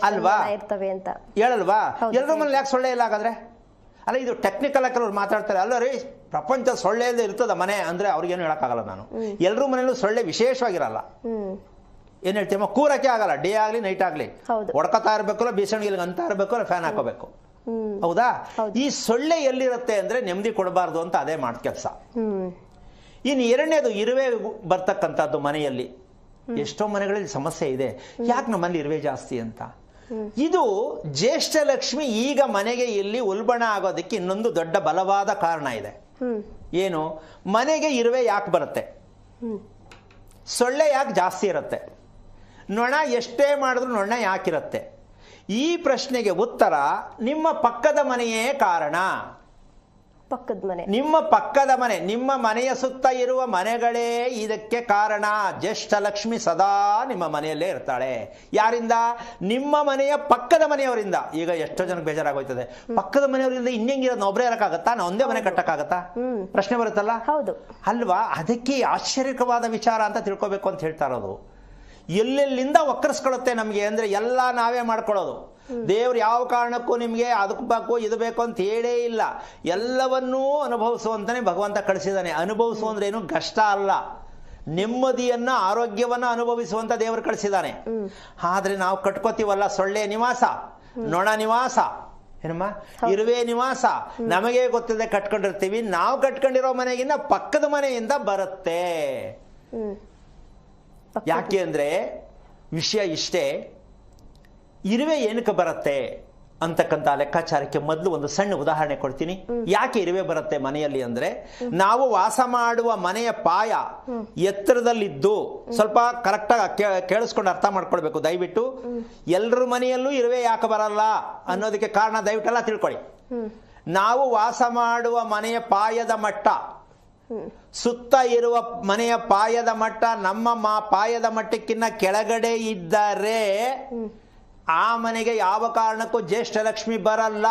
ಅಲ್ವಾ? ಹೇಳಲ್ವಾ? ಎಲ್ಲರ ಮನೇಲಿ ಯಾಕೆ ಸೊಳ್ಳೆ ಇಲ್ಲ ಹಾಗಾದ್ರೆ? ಅಲ್ಲ, ಇದು ಟೆಕ್ನಿಕಲ್ ಆಗಿ ಅವ್ರು ಮಾತಾಡ್ತಾರೆ. ಅಲ್ಲ ರೀ, ಪ್ರಪಂಚ ಸೊಳ್ಳೆ ಇಲ್ಲದೆ ಇರ್ತದ ಮನೆ ಅಂದ್ರೆ ಅವ್ರಿಗೇನು ಹೇಳಕ್ಕಾಗಲ್ಲ ನಾನು. ಎಲ್ರ ಮನೇಲೂ ಸೊಳ್ಳೆ ವಿಶೇಷವಾಗಿರಲ್ಲ. ಏನ್ ಹೇಳ್ತೀವಮ್ಮ, ಕೂರಕ್ಕೆ ಆಗಲ್ಲ. ಡೇ ಆಗ್ಲಿ ನೈಟ್ ಆಗ್ಲಿ ಹೊಡ್ಕೊತಾ ಇರ್ಬೇಕು, ಬೀಸಣಿಗೆ ಅಂತ ಇರ್ಬೇಕು, ಫ್ಯಾನ್ ಹಾಕೋಬೇಕು. ಹೌದಾ? ಈ ಸೊಳ್ಳೆ ಎಲ್ಲಿರುತ್ತೆ ಅಂದ್ರೆ ನೆಮ್ಮದಿ ಕೊಡಬಾರ್ದು ಅಂತ ಅದೇ ಮಾಡ್ ಕೆಲಸ. ಇನ್ನು ಎರಡನೇದು, ಇರುವೆ ಬರ್ತಕ್ಕಂಥದ್ದು ಮನೆಯಲ್ಲಿ. ಎಷ್ಟೋ ಮನೆಗಳಲ್ಲಿ ಸಮಸ್ಯೆ ಇದೆ, ಯಾಕೆ ನಮ್ಮಲ್ಲಿ ಇರುವೆ ಜಾಸ್ತಿ ಅಂತ. ಇದು ಜ್ಯೇಷ್ಠ ಲಕ್ಷ್ಮಿ ಈಗ ಮನೆಗೆ ಇಲ್ಲಿ ಉಲ್ಬಣ ಆಗೋದಕ್ಕೆ ಇನ್ನೊಂದು ದೊಡ್ಡ ಬಲವಾದ ಕಾರಣ ಇದೆ. ಏನು? ಮನೆಗೆ ಇರುವೆ ಯಾಕೆ ಬರುತ್ತೆ, ಸೊಳ್ಳೆ ಯಾಕೆ ಜಾಸ್ತಿ ಇರುತ್ತೆ, ನೊಣ ಎಷ್ಟೇ ಮಾಡಿದ್ರು ನೊಣ ಯಾಕಿರುತ್ತೆ? ಈ ಪ್ರಶ್ನೆಗೆ ಉತ್ತರ ನಿಮ್ಮ ಪಕ್ಕದ ಮನೆಯೇ ಕಾರಣ. ಪಕ್ಕದ ಮನೆ, ನಿಮ್ಮ ಪಕ್ಕದ ಮನೆ, ನಿಮ್ಮ ಮನೆಯ ಸುತ್ತ ಇರುವ ಮನೆಗಳೇ ಇದಕ್ಕೆ ಕಾರಣ. ಜ್ಯೇಷ್ಠ ಲಕ್ಷ್ಮಿ ಸದಾ ನಿಮ್ಮ ಮನೆಯಲ್ಲೇ ಇರ್ತಾಳೆ. ಯಾರಿಂದ? ನಿಮ್ಮ ಮನೆಯ ಪಕ್ಕದ ಮನೆಯವರಿಂದ. ಈಗ ಎಷ್ಟೋ ಜನಕ್ಕೆ ಬೇಜಾರಾಗೋಯ್ತದೆ, ಪಕ್ಕದ ಮನೆಯವರಿಂದ ಇನ್ನೆಂಗಿರೋದು ಒಬ್ಬರೇ ಇರಕ್ಕಾಗತ್ತಾ, ನಾ ಒಂದೇ ಮನೆ ಕಟ್ಟಕ್ಕಾಗತ್ತಾ? ಪ್ರಶ್ನೆ ಬರುತ್ತಲ್ಲ. ಹೌದು ಅಲ್ವಾ? ಅದಕ್ಕೆ ಆಶ್ಚರ್ಯಕವಾದ ವಿಚಾರ ಅಂತ ತಿಳ್ಕೊಬೇಕು ಅಂತ ಹೇಳ್ತಾ ಇರೋದು. ಎಲ್ಲೆಲ್ಲಿಂದ ವಕ್ರಿಸ್ಕೊಳ್ಳುತ್ತೆ ನಮ್ಗೆ ಅಂದ್ರೆ ಎಲ್ಲ ನಾವೇ ಮಾಡ್ಕೊಳ್ಳೋದು. ದೇವ್ರು ಯಾವ ಕಾರಣಕ್ಕೂ ನಿಮ್ಗೆ ಅದಕ್ಕೆ ಬೇಕು ಇದು ಬೇಕು ಅಂತ ಹೇಳೇ ಇಲ್ಲ. ಎಲ್ಲವನ್ನೂ ಅನುಭವಿಸುವಂತಾನೆ ಭಗವಂತ ಕಳಿಸಿದಾನೆ. ಅನುಭವಿಸು ಅಂದ್ರೆ ಏನು ಕಷ್ಟ ಅಲ್ಲ, ನೆಮ್ಮದಿಯನ್ನ ಆರೋಗ್ಯವನ್ನ ಅನುಭವಿಸುವಂತ ದೇವರು ಕಳಿಸಿದಾನೆ. ಆದ್ರೆ ನಾವು ಕಟ್ಕೋತೀವಲ್ಲ, ಸೊಳ್ಳೆ ನಿವಾಸ, ನೊಣ ನಿವಾಸ, ಏನಮ್ಮ ಇರುವೆ ನಿವಾಸ, ನಮಗೆ ಗೊತ್ತಿದೆ ಕಟ್ಕೊಂಡಿರ್ತೀವಿ. ನಾವು ಕಟ್ಕೊಂಡಿರೋ ಮನೆಗಿಂತ ಪಕ್ಕದ ಮನೆಯಿಂದ ಬರುತ್ತೆ. ಯಾಕೆ ಅಂದ್ರೆ ವಿಷಯ ಇಷ್ಟೇ, ಇರುವೆ ಏನಕ್ಕೆ ಬರುತ್ತೆ ಅಂತಕ್ಕಂಥ ಲೆಕ್ಕಾಚಾರಕ್ಕೆ ಮೊದಲು ಒಂದು ಸಣ್ಣ ಉದಾಹರಣೆ ಕೊಡ್ತೀನಿ. ಯಾಕೆ ಇರುವೆ ಬರುತ್ತೆ ಮನೆಯಲ್ಲಿ ಅಂದ್ರೆ, ನಾವು ವಾಸ ಮಾಡುವ ಮನೆಯ ಪಾಯ ಎತ್ತರದಲ್ಲಿದ್ದು, ಸ್ವಲ್ಪ ಕರೆಕ್ಟಾಗಿ ಕೇಳಿಸ್ಕೊಂಡು ಅರ್ಥ ಮಾಡ್ಕೊಳ್ಬೇಕು ದಯವಿಟ್ಟು. ಎಲ್ಲರ ಮನೆಯಲ್ಲೂ ಇರುವೆ ಯಾಕೆ ಬರಲ್ಲ ಅನ್ನೋದಕ್ಕೆ ಕಾರಣ ದಯವಿಟ್ಟೆಲ್ಲ ತಿಳ್ಕೊಳ್ಳಿ. ನಾವು ವಾಸ ಮಾಡುವ ಮನೆಯ ಪಾಯದ ಮಟ್ಟ, ಸುತ್ತ ಇರುವ ಮನೆಯ ಪಾಯದ ಮಟ್ಟ ನಮ್ಮ ಪಾಯದ ಮಟ್ಟಕ್ಕಿಂತ ಕೆಳಗಡೆ ಇದ್ದರೆ ಆ ಮನೆಗೆ ಯಾವ ಕಾರಣಕ್ಕೂ ಜ್ಯೇಷ್ಠ ಲಕ್ಷ್ಮಿ ಬರಲ್ಲ.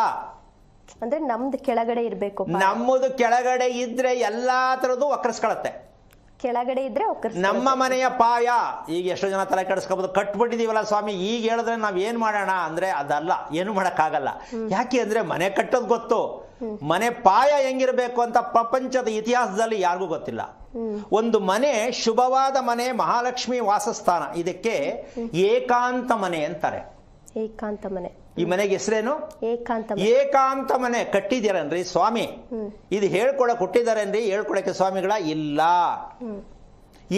ಅಂದ್ರೆ ನಮ್ದು ಕೆಳಗಡೆ ಇರ್ಬೇಕು. ನಮ್ಮದು ಕೆಳಗಡೆ ಇದ್ರೆ ಎಲ್ಲಾ ತರದ್ದು ವಕ್ರಿಸ್ಕೊಳತ್ತೆ. ಕೆಳಗಡೆ ಇದ್ರೆ ನಮ್ಮ ಮನೆಯ ಪಾಯ. ಈಗ ಎಷ್ಟೋ ಜನ ತಲೆ ಕೆಡಿಸ್ಕೋಬಹುದು, ಕಟ್ಬಿಟ್ಟಿದೀವಲ್ಲ ಸ್ವಾಮಿ, ಈಗ ಹೇಳಿದ್ರೆ ನಾವ್ ಏನ್ ಮಾಡೋಣ ಅಂದ್ರೆ ಅದಲ್ಲ, ಏನು ಮಾಡಕ್ಕಾಗಲ್ಲ. ಯಾಕೆ ಅಂದ್ರೆ ಮನೆ ಕಟ್ಟೋದು ಗೊತ್ತು, ಮನೆ ಪಾಯ ಹೆಂಗಿರ್ಬೇಕು ಅಂತ ಪ್ರಪಂಚದ ಇತಿಹಾಸದಲ್ಲಿ ಯಾರಿಗೂ ಗೊತ್ತಿಲ್ಲ. ಒಂದು ಮನೆ ಶುಭವಾದ ಮನೆ, ಮಹಾಲಕ್ಷ್ಮಿ ವಾಸಸ್ಥಾನ, ಇದಕ್ಕೆ ಏಕಾಂತ ಮನೆ ಅಂತಾರೆ. ಏಕಾಂತ ಮನೆ. ಈ ಮನೆಗೆ ಹೆಸರೇನು? ಏಕಾಂತ. ಏಕಾಂತ ಮನೆ ಕಟ್ಟಿದ್ದೀರನ್ರಿ ಸ್ವಾಮಿ, ಇದು ಹೇಳ್ಕೊಡಕ್ ಹುಟ್ಟಿದಾರೇನ್ರಿ? ಹೇಳ್ಕೊಡಕ್ಕೆ ಸ್ವಾಮಿಗಳ ಇಲ್ಲ.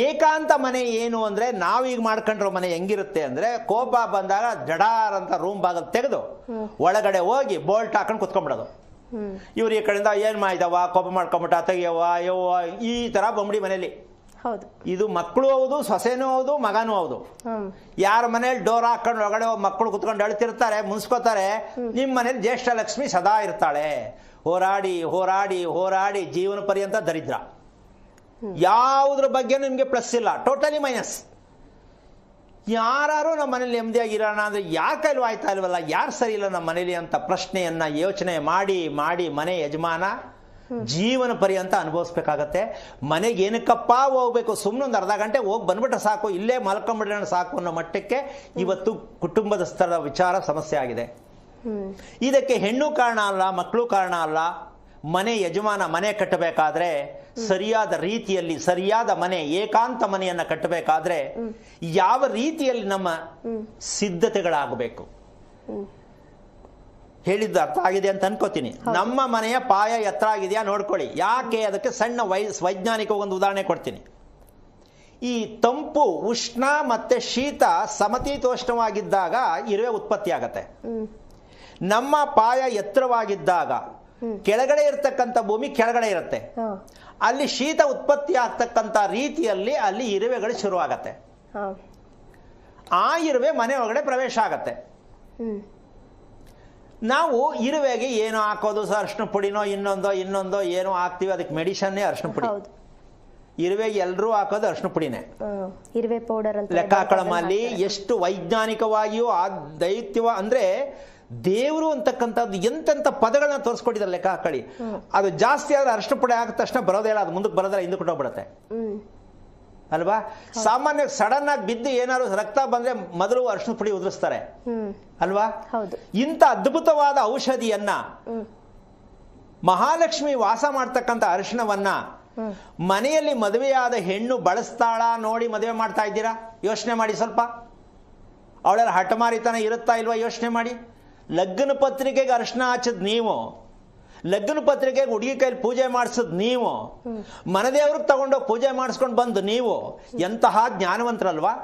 ಏಕಾಂತ ಮನೆ ಏನು ಅಂದ್ರೆ, ನಾವೀಗ ಮಾಡ್ಕೊಂಡ್ರೋ ಮನೆ ಹೆಂಗಿರುತ್ತೆ ಅಂದ್ರೆ, ಕೋಪ ಬಂದಾಗ ಜಡಾರ್ ಅಂತ ರೂಮ್ ಬಾಗಿಲು ತೆಗೆದು ಒಳಗಡೆ ಹೋಗಿ ಬೋಲ್ಟ್ ಹಾಕೊಂಡು ಕುತ್ಕೊಂಡ್ಬಿಡೋದು. ಇವ್ರು ಈ ಕಡೆಯಿಂದ ಏನ್ ಮಾಡಿದವ, ಕೋಪ ಮಾಡ್ಕೊಂಬಿಟ್ಟ, ತೆಗಿಯವ, ಯವ್ವ, ಈ ತರ ಬೊಂಬಡಿ ಮನೇಲಿ. ಹೌದು. ಇದು ಮಕ್ಕಳು ಹೌದು, ಸೊಸೆನೂ ಹೌದು, ಮಗನೂ ಹೌದು. ಯಾರ ಮನೇಲಿ ಡೋರ್ ಹಾಕೊಂಡು ಒಳಗಡೆ ಮಕ್ಕಳು ಕುತ್ಕೊಂಡು ಅಳ್ತಿರ್ತಾರೆ, ಮುನ್ಸ್ಕೋತಾರೆ, ನಿಮ್ಮ ಮನೇಲಿ ಜ್ಯೇಷ್ಠ ಲಕ್ಷ್ಮಿ ಸದಾ ಇರ್ತಾಳೆ. ಹೋರಾಡಿ ಹೋರಾಡಿ ಹೋರಾಡಿ ಜೀವನ ಪರ್ಯಂತ ದರಿದ್ರ. ಯಾವುದ್ರ ಬಗ್ಗೆ ನಿಮ್ಗೆ ಪ್ಲಸ್ ಇಲ್ಲ, ಟೋಟಲಿ ಮೈನಸ್. ಯಾರು ನಮ್ಮ ಮನೇಲಿ ನೆಮ್ಮದಿಯಾಗಿರೋಣ ಅಂದ್ರೆ ಯಾರ ಕೈಲೂ ಆಯ್ತಾ ಇಲ್ವಲ್ಲ, ಯಾರು ಸರಿ ಇಲ್ಲ ನಮ್ಮ ಮನೇಲಿ ಅಂತ ಪ್ರಶ್ನೆಯನ್ನ ಯೋಚನೆ ಮಾಡಿ ಮಾಡಿ ಮನೆ ಯಜಮಾನ ಜೀವನ ಪರ್ಯಂತ ಅನುಭವಿಸ್ಬೇಕಾಗತ್ತೆ. ಮನೆಗೆ ಏನಕ್ಕಪ್ಪ ಹೋಗ್ಬೇಕು, ಸುಮ್ಮನೊಂದು ಅರ್ಧ ಗಂಟೆ ಹೋಗಿ ಬಂದ್ಬಿಟ್ರೆ ಸಾಕು, ಇಲ್ಲೇ ಮಲ್ಕೊಂಡ್ಬಿಡೋಣ ಸಾಕು ಅನ್ನೋ ಮಟ್ಟಕ್ಕೆ ಇವತ್ತು ಕುಟುಂಬದ ಸ್ತರದ ವಿಚಾರ ಸಮಸ್ಯೆ ಆಗಿದೆ. ಇದಕ್ಕೆ ಹೆಣ್ಣು ಕಾರಣ ಅಲ್ಲ, ಮಕ್ಕಳು ಕಾರಣ ಅಲ್ಲ. ಮನೆ ಯಜಮಾನ ಮನೆ ಕಟ್ಟಬೇಕಾದ್ರೆ ಸರಿಯಾದ ರೀತಿಯಲ್ಲಿ ಸರಿಯಾದ ಮನೆ, ಏಕಾಂತ ಮನೆಯನ್ನ ಕಟ್ಟಬೇಕಾದ್ರೆ ಯಾವ ರೀತಿಯಲ್ಲಿ ನಮ್ಮ ಸಿದ್ಧತೆಗಳಾಗಬೇಕು ಹೇಳಿದ್ದು ಅರ್ಥ ಆಗಿದೆ ಅಂತ ಅನ್ಕೋತೀನಿ. ನಮ್ಮ ಮನೆಯ ಪಾಯ ಎತ್ತರ ಆಗಿದೆಯಾ ನೋಡ್ಕೊಳ್ಳಿ. ಯಾಕೆ ಅದಕ್ಕೆ ಸಣ್ಣ ವೈಜ್ಞಾನಿಕ ಒಂದು ಉದಾಹರಣೆ ಕೊಡ್ತೀನಿ. ಈ ತಂಪು, ಉಷ್ಣ ಮತ್ತೆ ಶೀತ ಸಮತೀತೋಷ್ಣವಾಗಿದ್ದಾಗ ಇರುವೆ ಉತ್ಪತ್ತಿ ಆಗತ್ತೆ. ನಮ್ಮ ಪಾಯ ಎತ್ತರವಾಗಿದ್ದಾಗ ಕೆಳಗಡೆ ಇರತಕ್ಕಂಥ ಭೂಮಿ ಕೆಳಗಡೆ ಇರುತ್ತೆ, ಅಲ್ಲಿ ಶೀತ ಉತ್ಪತ್ತಿ ಆಗ್ತಕ್ಕಂಥ ರೀತಿಯಲ್ಲಿ ಅಲ್ಲಿ ಇರುವೆಗಳು ಶುರು ಆಗತ್ತೆ. ಆ ಇರುವೆ ಮನೆ ಒಳಗಡೆ ಪ್ರವೇಶ ಆಗತ್ತೆ. ನಾವು ಇರುವೆಗೆ ಏನೋ ಹಾಕೋದು, ಅರಿಶಿನ ಪುಡಿನೋ ಇನ್ನೊಂದೋ ಏನೋ ಹಾಕ್ತಿವಿ, ಅದಕ್ಕೆ ಮೆಡಿಸನ್ನೇ ಅರಿಶಿನ ಪುಡಿ. ಇರುವೆಗೆ ಎಲ್ಲರೂ ಹಾಕೋದು ಅರಿಶಿನ ಪುಡಿನೇ. ಇರುವೆ ಪೌಡರ್ ಅಂತ ಲೆಕ್ಕ ಹಾಕೊಳ್ಳಲ್ಲಿ ಎಷ್ಟು ವೈಜ್ಞಾನಿಕವಾಗಿಯೂ ಆ ದೈತ್ಯವ ಅಂದ್ರೆ ದೇವರು ಅಂತಕ್ಕಂಥದ್ದು ಎಂತೆಂಥ ಪದಗಳನ್ನ ತೋರಿಸ್ಕೊಟ್ಟಿದ್ದಾರೆ ಲೆಕ್ಕ ಹಾಕೊಳ್ಳಿ. ಅದು ಜಾಸ್ತಿ ಆದ್ರೆ ಅರಿಶಿನ ಪುಡಿ ಹಾಕಿದ ತಕ್ಷಣ ಬರೋದೇ ಇಲ್ಲ, ಅದು ಮುಂದಕ್ಕೆ ಬರೋದಿಲ್ಲ, ಹಿಂದಕ್ಕೆ ಹೊಟ್ಟೋಗ್ಬಿಡುತ್ತೆ ಅಲ್ವಾ. ಸಾಮಾನ್ಯ ಸಡನ್ ಆಗಿ ಬಿದ್ದು ಏನಾದ್ರು ರಕ್ತ ಬಂದ್ರೆ ಮೊದಲು ಅರಿಶಿನ ಪುಡಿ ಉದುರಿಸ್ತಾರೆ ಅಲ್ವಾ. ಇಂಥ ಅದ್ಭುತವಾದ ಔಷಧಿಯನ್ನ ಮಹಾಲಕ್ಷ್ಮಿ ವಾಸ ಮಾಡ್ತಕ್ಕಂಥ ಅರಿಶಿನವನ್ನ ಮನೆಯಲ್ಲಿ ಮದುವೆಯಾದ ಹೆಣ್ಣು ಬಳಸ್ತಾಳ ನೋಡಿ ಮದುವೆ ಮಾಡ್ತಾ ಇದ್ದೀರಾ? ಯೋಚನೆ ಮಾಡಿ ಸ್ವಲ್ಪ. ಅವಳೆಲ್ಲ ಹಠಮಾರಿತನ ಇರುತ್ತಾ ಇಲ್ವಾ ಯೋಚನೆ ಮಾಡಿ. ಲಗ್ನ ಪತ್ರಿಕೆಗೆ ಅರಿಶಿನ ಹಚ್ಚದ್ ನೀವು, ಲಗ್ನ ಪತ್ರಿಕೆಗೆ ಹುಡುಗಿ ಕೈಲಿ ಪೂಜೆ ಮಾಡಿಸದ್ ನೀವು, ಮನದೇವ್ರಿಗೆ ತಗೊಂಡೋಗಿ ಪೂಜೆ ಮಾಡಿಸ್ಕೊಂಡು ಬಂದು ನೀವು ಎಂತಹ ಜ್ಞಾನವಂತರಲ್ವಾ.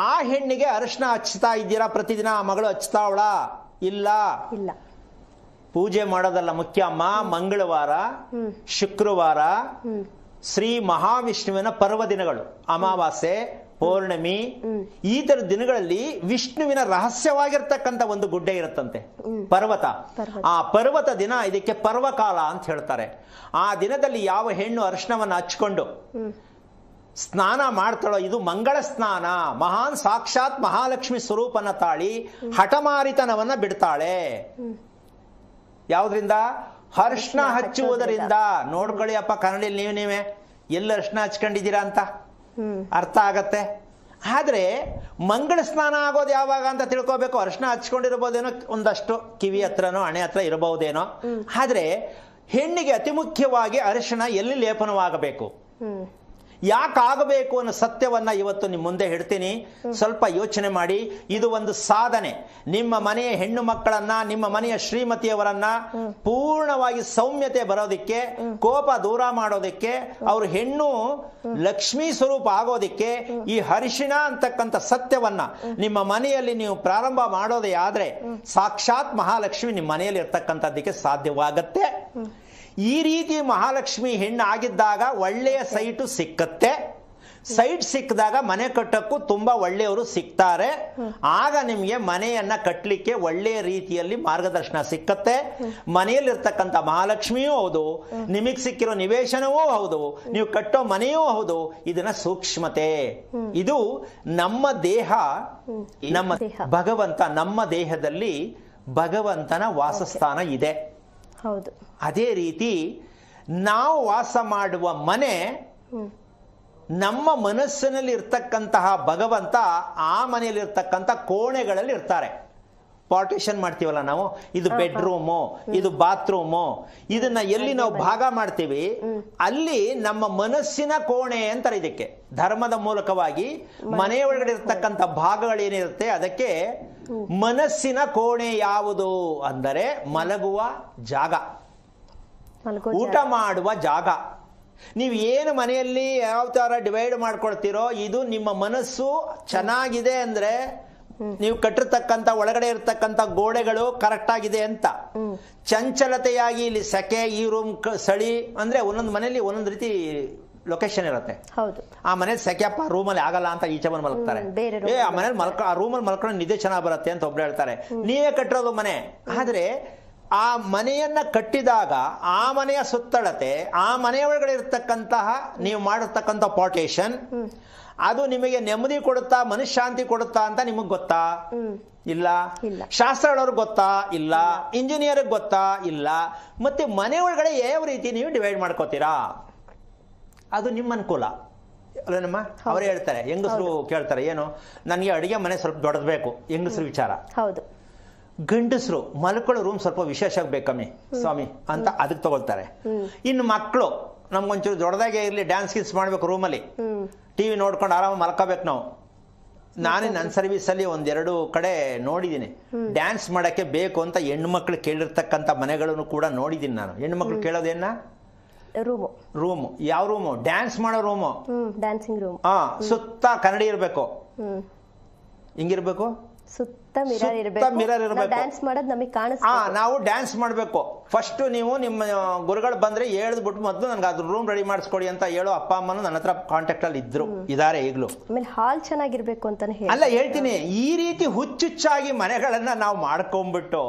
ಆ ಹೆಣ್ಣಿಗೆ ಅರಿಶಿನ ಹಚ್ತಾ ಇದ್ದೀರಾ ಪ್ರತಿದಿನ? ಆ ಮಗಳು ಹಚ್ತಾವಳ? ಇಲ್ಲ. ಪೂಜೆ ಮಾಡೋದಲ್ಲ ಮುಖ್ಯ ಅಮ್ಮ. ಮಂಗಳವಾರ, ಶುಕ್ರವಾರ ಶ್ರೀ ಮಹಾವಿಷ್ಣುವಿನ ಪರ್ವ ದಿನಗಳು, ಅಮಾವಾಸ್ಯೆ, ಪೌರ್ಣಮಿ, ಈ ತರ ದಿನಗಳಲ್ಲಿ ವಿಷ್ಣುವಿನ ರಹಸ್ಯವಾಗಿರ್ತಕ್ಕಂಥ ಒಂದು ಗುಡ್ಡೆ ಇರುತ್ತಂತೆ, ಪರ್ವತ. ಆ ಪರ್ವತ ದಿನ ಇದಕ್ಕೆ ಪರ್ವಕಾಲ ಅಂತ ಹೇಳ್ತಾರೆ. ಆ ದಿನದಲ್ಲಿ ಯಾವ ಹೆಣ್ಣು ಅರಿಶಿನವನ್ನು ಹಚ್ಕೊಂಡು ಸ್ನಾನ ಮಾಡ್ತಾಳೋ ಇದು ಮಂಗಳ ಸ್ನಾನ. ಮಹಾನ್ ಸಾಕ್ಷಾತ್ ಮಹಾಲಕ್ಷ್ಮಿ ಸ್ವರೂಪನ ತಾಳಿ ಹಠಮಾರಿತನವನ್ನ ಬಿಡ್ತಾಳೆ. ಯಾವ್ದ್ರಿಂದ? ಅರಿಶಿನ ಹಚ್ಚುವುದರಿಂದ. ನೋಡ್ಕೊಳ್ಳಿ ಅಪ್ಪ, ಕನ್ನಡಿಯಲ್ಲಿ ನೀವೇ ಎಲ್ಲ ಅರಿಶಿನ ಹಚ್ಕೊಂಡಿದ್ದೀರಾ ಅಂತ ಅರ್ಥ ಆಗತ್ತೆ. ಆದ್ರೆ ಮಂಗಳ ಸ್ನಾನ ಆಗೋದು ಯಾವಾಗ ಅಂತ ತಿಳ್ಕೋಬೇಕು. ಅರಿಶಿನ ಹಚ್ಕೊಂಡಿರಬಹುದೇನೋ, ಒಂದಷ್ಟು ಕಿವಿ ಹತ್ರನೋ ಹಣೆ ಹತ್ರ ಇರಬಹುದೇನೋ. ಆದ್ರೆ ಹೆಣ್ಣಿಗೆ ಅತಿ ಮುಖ್ಯವಾಗಿ ಅರಿಶಿನ ಎಲ್ಲಿ ಲೇಪನವಾಗಬೇಕು, ಯಾಕಾಗಬೇಕು ಅನ್ನೋ ಸತ್ಯವನ್ನ ಇವತ್ತು ನಿಮ್ಮ ಮುಂದೆ ಹೇಳ್ತೀನಿ. ಸ್ವಲ್ಪ ಯೋಚನೆ ಮಾಡಿ. ಇದು ಒಂದು ಸಾಧನೆ. ನಿಮ್ಮ ಮನೆಯ ಹೆಣ್ಣು ಮಕ್ಕಳನ್ನ, ನಿಮ್ಮ ಮನೆಯ ಶ್ರೀಮತಿಯವರನ್ನ ಪೂರ್ಣವಾಗಿ ಸೌಮ್ಯತೆ ಬರೋದಿಕ್ಕೆ, ಕೋಪ ದೂರ ಮಾಡೋದಿಕ್ಕೆ, ಅವ್ರ ಹೆಣ್ಣು ಲಕ್ಷ್ಮೀ ಸ್ವರೂಪ ಆಗೋದಿಕ್ಕೆ ಈ ಅರಿಶಿನ ಅಂತಕ್ಕಂಥ ಸತ್ಯವನ್ನ ನಿಮ್ಮ ಮನೆಯಲ್ಲಿ ನೀವು ಪ್ರಾರಂಭ ಮಾಡೋದೇ ಆದ್ರೆ ಸಾಕ್ಷಾತ್ ಮಹಾಲಕ್ಷ್ಮಿ ನಿಮ್ಮ ಮನೆಯಲ್ಲಿ ಇರ್ತಕ್ಕಂಥದ್ದಕ್ಕೆ ಸಾಧ್ಯವಾಗತ್ತೆ. ಈ ರೀತಿ ಮಹಾಲಕ್ಷ್ಮಿ ಹೆಣ್ಣು ಆಗಿದ್ದಾಗ ಒಳ್ಳೆಯ ಸೈಟು ಸಿಕ್ಕತ್ತೆ. ಸೈಟ್ ಸಿಕ್ಕಿದಾಗ ಮನೆ ಕಟ್ಟಕ್ಕೂ ತುಂಬಾ ಒಳ್ಳೆಯವರು ಸಿಗ್ತಾರೆ. ಆಗ ನಿಮಗೆ ಮನೆಯನ್ನ ಕಟ್ಟಲಿಕ್ಕೆ ಒಳ್ಳೆಯ ರೀತಿಯಲ್ಲಿ ಮಾರ್ಗದರ್ಶನ ಸಿಕ್ಕತ್ತೆ. ಮನೆಯಲ್ಲಿರ್ತಕ್ಕಂಥ ಮಹಾಲಕ್ಷ್ಮಿಯೂ ಹೌದು, ನಿಮಗೆ ಸಿಕ್ಕಿರೋ ನಿವೇಶನವೂ ಹೌದು, ನೀವು ಕಟ್ಟೋ ಮನೆಯೂ ಹೌದು. ಇದನ್ನ ಸೂಕ್ಷ್ಮತೆ. ಇದು ನಮ್ಮ ದೇಹ, ನಮ್ಮ ಭಗವಂತ, ನಮ್ಮ ದೇಹದಲ್ಲಿ ಭಗವಂತನ ವಾಸಸ್ಥಾನ ಇದೆ. ಹೌದು. ಅದೇ ರೀತಿ ನಾವು ವಾಸ ಮಾಡುವ ಮನೆ, ನಮ್ಮ ಮನಸ್ಸಿನಲ್ಲಿ ಇರ್ತಕ್ಕಂತಹ ಭಗವಂತ ಆ ಮನೆಯಲ್ಲಿ ಇರ್ತಕ್ಕಂಥ ಕೋಣೆಗಳಲ್ಲಿ ಇರ್ತಾರೆ. ಪಾರ್ಟಿಷನ್ ಮಾಡ್ತೀವಲ್ಲ ನಾವು, ಇದು ಬೆಡ್ರೂಮು, ಇದು ಬಾತ್ರೂಮು, ಇದನ್ನ ಎಲ್ಲಿ ನಾವು ಭಾಗ ಮಾಡ್ತೀವಿ ಅಲ್ಲಿ ನಮ್ಮ ಮನಸ್ಸಿನ ಕೋಣೆ ಅಂತಾರೆ. ಇದಕ್ಕೆ ಧರ್ಮದ ಮೂಲಕವಾಗಿ ಮನೆಯ ಒಳಗಡೆ ಇರ್ತಕ್ಕಂಥ ಭಾಗಗಳೇನಿರುತ್ತೆ ಅದಕ್ಕೆ ಮನಸ್ಸಿನ ಕೋಣೆ ಯಾವುದು ಅಂದರೆ ಮಲಗುವ ಜಾಗ, ಊಟ ಮಾಡುವ ಜಾಗ. ನೀವು ಏನು ಮನೆಯಲ್ಲಿ ಯಾವ ತರ ಡಿವೈಡ್ ಮಾಡ್ಕೊಳ್ತೀರೋ ಇದು ನಿಮ್ಮ ಮನಸ್ಸು ಚೆನ್ನಾಗಿದೆ ಅಂದ್ರೆ ನೀವು ಕಟ್ಟಿರ್ತಕ್ಕಂಥ ಒಳಗಡೆ ಇರ್ತಕ್ಕಂಥ ಗೋಡೆಗಳು ಕರೆಕ್ಟ್ ಆಗಿದೆ ಅಂತ. ಚಂಚಲತೆಯಾಗಿ ಇಲ್ಲಿ ಸೆಕೆ, ಈ ರೂಮ್ ಚಳಿ ಅಂದ್ರೆ ಒಂದೊಂದು ಮನೆಯಲ್ಲಿ ಒಂದೊಂದು ರೀತಿ ಲೊಕೇಶನ್ ಇರುತ್ತೆ. ಹೌದು. ಆ ಮನೇಲಿ ಸೆಕೆಯಪ್ಪ ರೂಮಲ್ಲಿ ಆಗಲ್ಲ ಅಂತ ಈಚೆ ಬಂದು ಮಲಗ್ತಾರೆ. ಆ ಮನೇಲಿ ಆ ರೂಮಲ್ಲಿ ಮಲ್ಕೊಂಡು ನಿದ್ದೆ ಚೆನ್ನಾಗಿ ಬರುತ್ತೆ ಅಂತ ಒಬ್ರು ಹೇಳ್ತಾರೆ. ನೀವೇ ಕಟ್ಟಿರೋದು ಮನೆ. ಆದ್ರೆ ಆ ಮನೆಯನ್ನ ಕಟ್ಟಿದಾಗ ಆ ಮನೆಯ ಸುತ್ತಳತೆ, ಆ ಮನೆಯ ಒಳಗಡೆ ಇರತಕ್ಕಂತಹ ನೀವು ಮಾಡಿರ್ತಕ್ಕಂಥ ಪಾರ್ಟೇಷನ್, ಅದು ನಿಮಗೆ ನೆಮ್ಮದಿ ಕೊಡುತ್ತಾ, ಮನಃಶಾಂತಿ ಕೊಡುತ್ತಾ ಅಂತ ನಿಮಗ್ ಗೊತ್ತಾ? ಇಲ್ಲ. ಶಾಸ್ತ್ರಗಳವ್ರಿಗೆ ಗೊತ್ತಾ? ಇಲ್ಲ. ಇಂಜಿನಿಯರ್ ಗೊತ್ತಾ? ಇಲ್ಲ. ಮತ್ತೆ ಮನೆ ಒಳಗಡೆ ಯಾವ ರೀತಿ ನೀವು ಡಿವೈಡ್ ಮಾಡ್ಕೋತೀರಾ? ಅದು ನಿಮ್ಮ ಅನುಕೂಲ ಅಲ್ಲೇನಮ್ಮ. ಅವರೇ ಹೇಳ್ತಾರೆ, ಹೆಂಗಸರು ಕೇಳ್ತಾರೆ, ಏನು ನನಗೆ ಅಡಿಗೆ ಮನೆ ಸ್ವಲ್ಪ ದೊಡ್ಡಬೇಕು, ಹೆಂಗಸರು ವಿಚಾರ. ಹೌದು. ಗಂಡಸರು ಮಲ್ಕೊಳ್ಳೋ ರೂಮ್ ಸ್ವಲ್ಪ ವಿಶೇಷ ಬೇಕಮ್ಮಿ ಸ್ವಾಮಿ ಅಂತ ಅದಕ್ಕೆ ತಗೊಳ್ತಾರೆ. ಇನ್ನು ಮಕ್ಕಳು ನಮ್ಗೊಂಚೂರು ದೊಡ್ಡದಾಗೆ ಇರ್ಲಿ, ಡ್ಯಾನ್ಸ್ ಗಿನ್ಸ್ ಮಾಡ್ಬೇಕು ರೂಮಲ್ಲಿ, ಟಿವಿ ನೋಡ್ಕೊಂಡು ಆರಾಮ ಮಲ್ಕೋಬೇಕು ನಾವು. ನಾನೇ ನನ್ನ ಸರ್ವಿಸಲ್ಲಿ ಒಂದೆರಡು ಕಡೆ ನೋಡಿದ್ದೀನಿ, ಡ್ಯಾನ್ಸ್ ಮಾಡಕ್ಕೆ ಬೇಕು ಅಂತ ಹೆಣ್ಮಕ್ಳು ಕೇಳಿರ್ತಕ್ಕಂಥ ಮನೆಗಳನ್ನು ಕೂಡ ನೋಡಿದ್ದೀನಿ ನಾನು. ಹೆಣ್ಮಕ್ಳು ಕೇಳೋದೇನ? ರೂಮು. ಯಾವ ರೂಮು? ಡ್ಯಾನ್ಸ್ ಮಾಡೋ ರೂಮು, ಡ್ಯಾನ್ಸಿಂಗ್ ರೂಮ್. ಸುತ್ತ ಕನ್ನಡಿ ಇರಬೇಕು. ಹಿಂಗಿರ್ಬೇಕು, ಸುತ್ತ ಮಿರರ್ ಇರಬೇಕು. ಡ್ಯಾನ್ಸ್ ಮಾಡೋದು ನಮಗೆ ಕಾಣಿಸ್ತಾ. ನಾವು ಡ್ಯಾನ್ಸ್ ಮಾಡಬೇಕು. ಫಸ್ಟ್ ನೀವು ನಿಮ್ಮ ಗುರುಗಳು ಬಂದ್ರೆ ಹೇಳ್ಬಿಟ್ಟು ಮೊದಲು ನನ್ಗೆ ಅದ್ರ ರೂಮ್ ರೆಡಿ ಮಾಡಿಸ್ಕೊಡಿ ಅಂತ ಹೇಳೋ ಅಪ್ಪ ಅಮ್ಮನು ನನ್ನ ಹತ್ರ ಕಾಂಟ್ಯಾಕ್ಟ್ ಅಲ್ಲಿ ಇದ್ದಾರೆ ಈಗಲೂ. ಆಮೇಲೆ ಹಾಲ್ ಚೆನ್ನಾಗಿರ್ಬೇಕು ಅಂತಾನೆ ಅಲ್ಲ ಹೇಳ್ತೀನಿ. ಈ ರೀತಿ ಹುಚ್ಚುಚ್ಚಾಗಿ ಮನೆಗಳನ್ನ ನಾವು ಮಾಡ್ಕೊಂಡ್ಬಿಟ್ಟು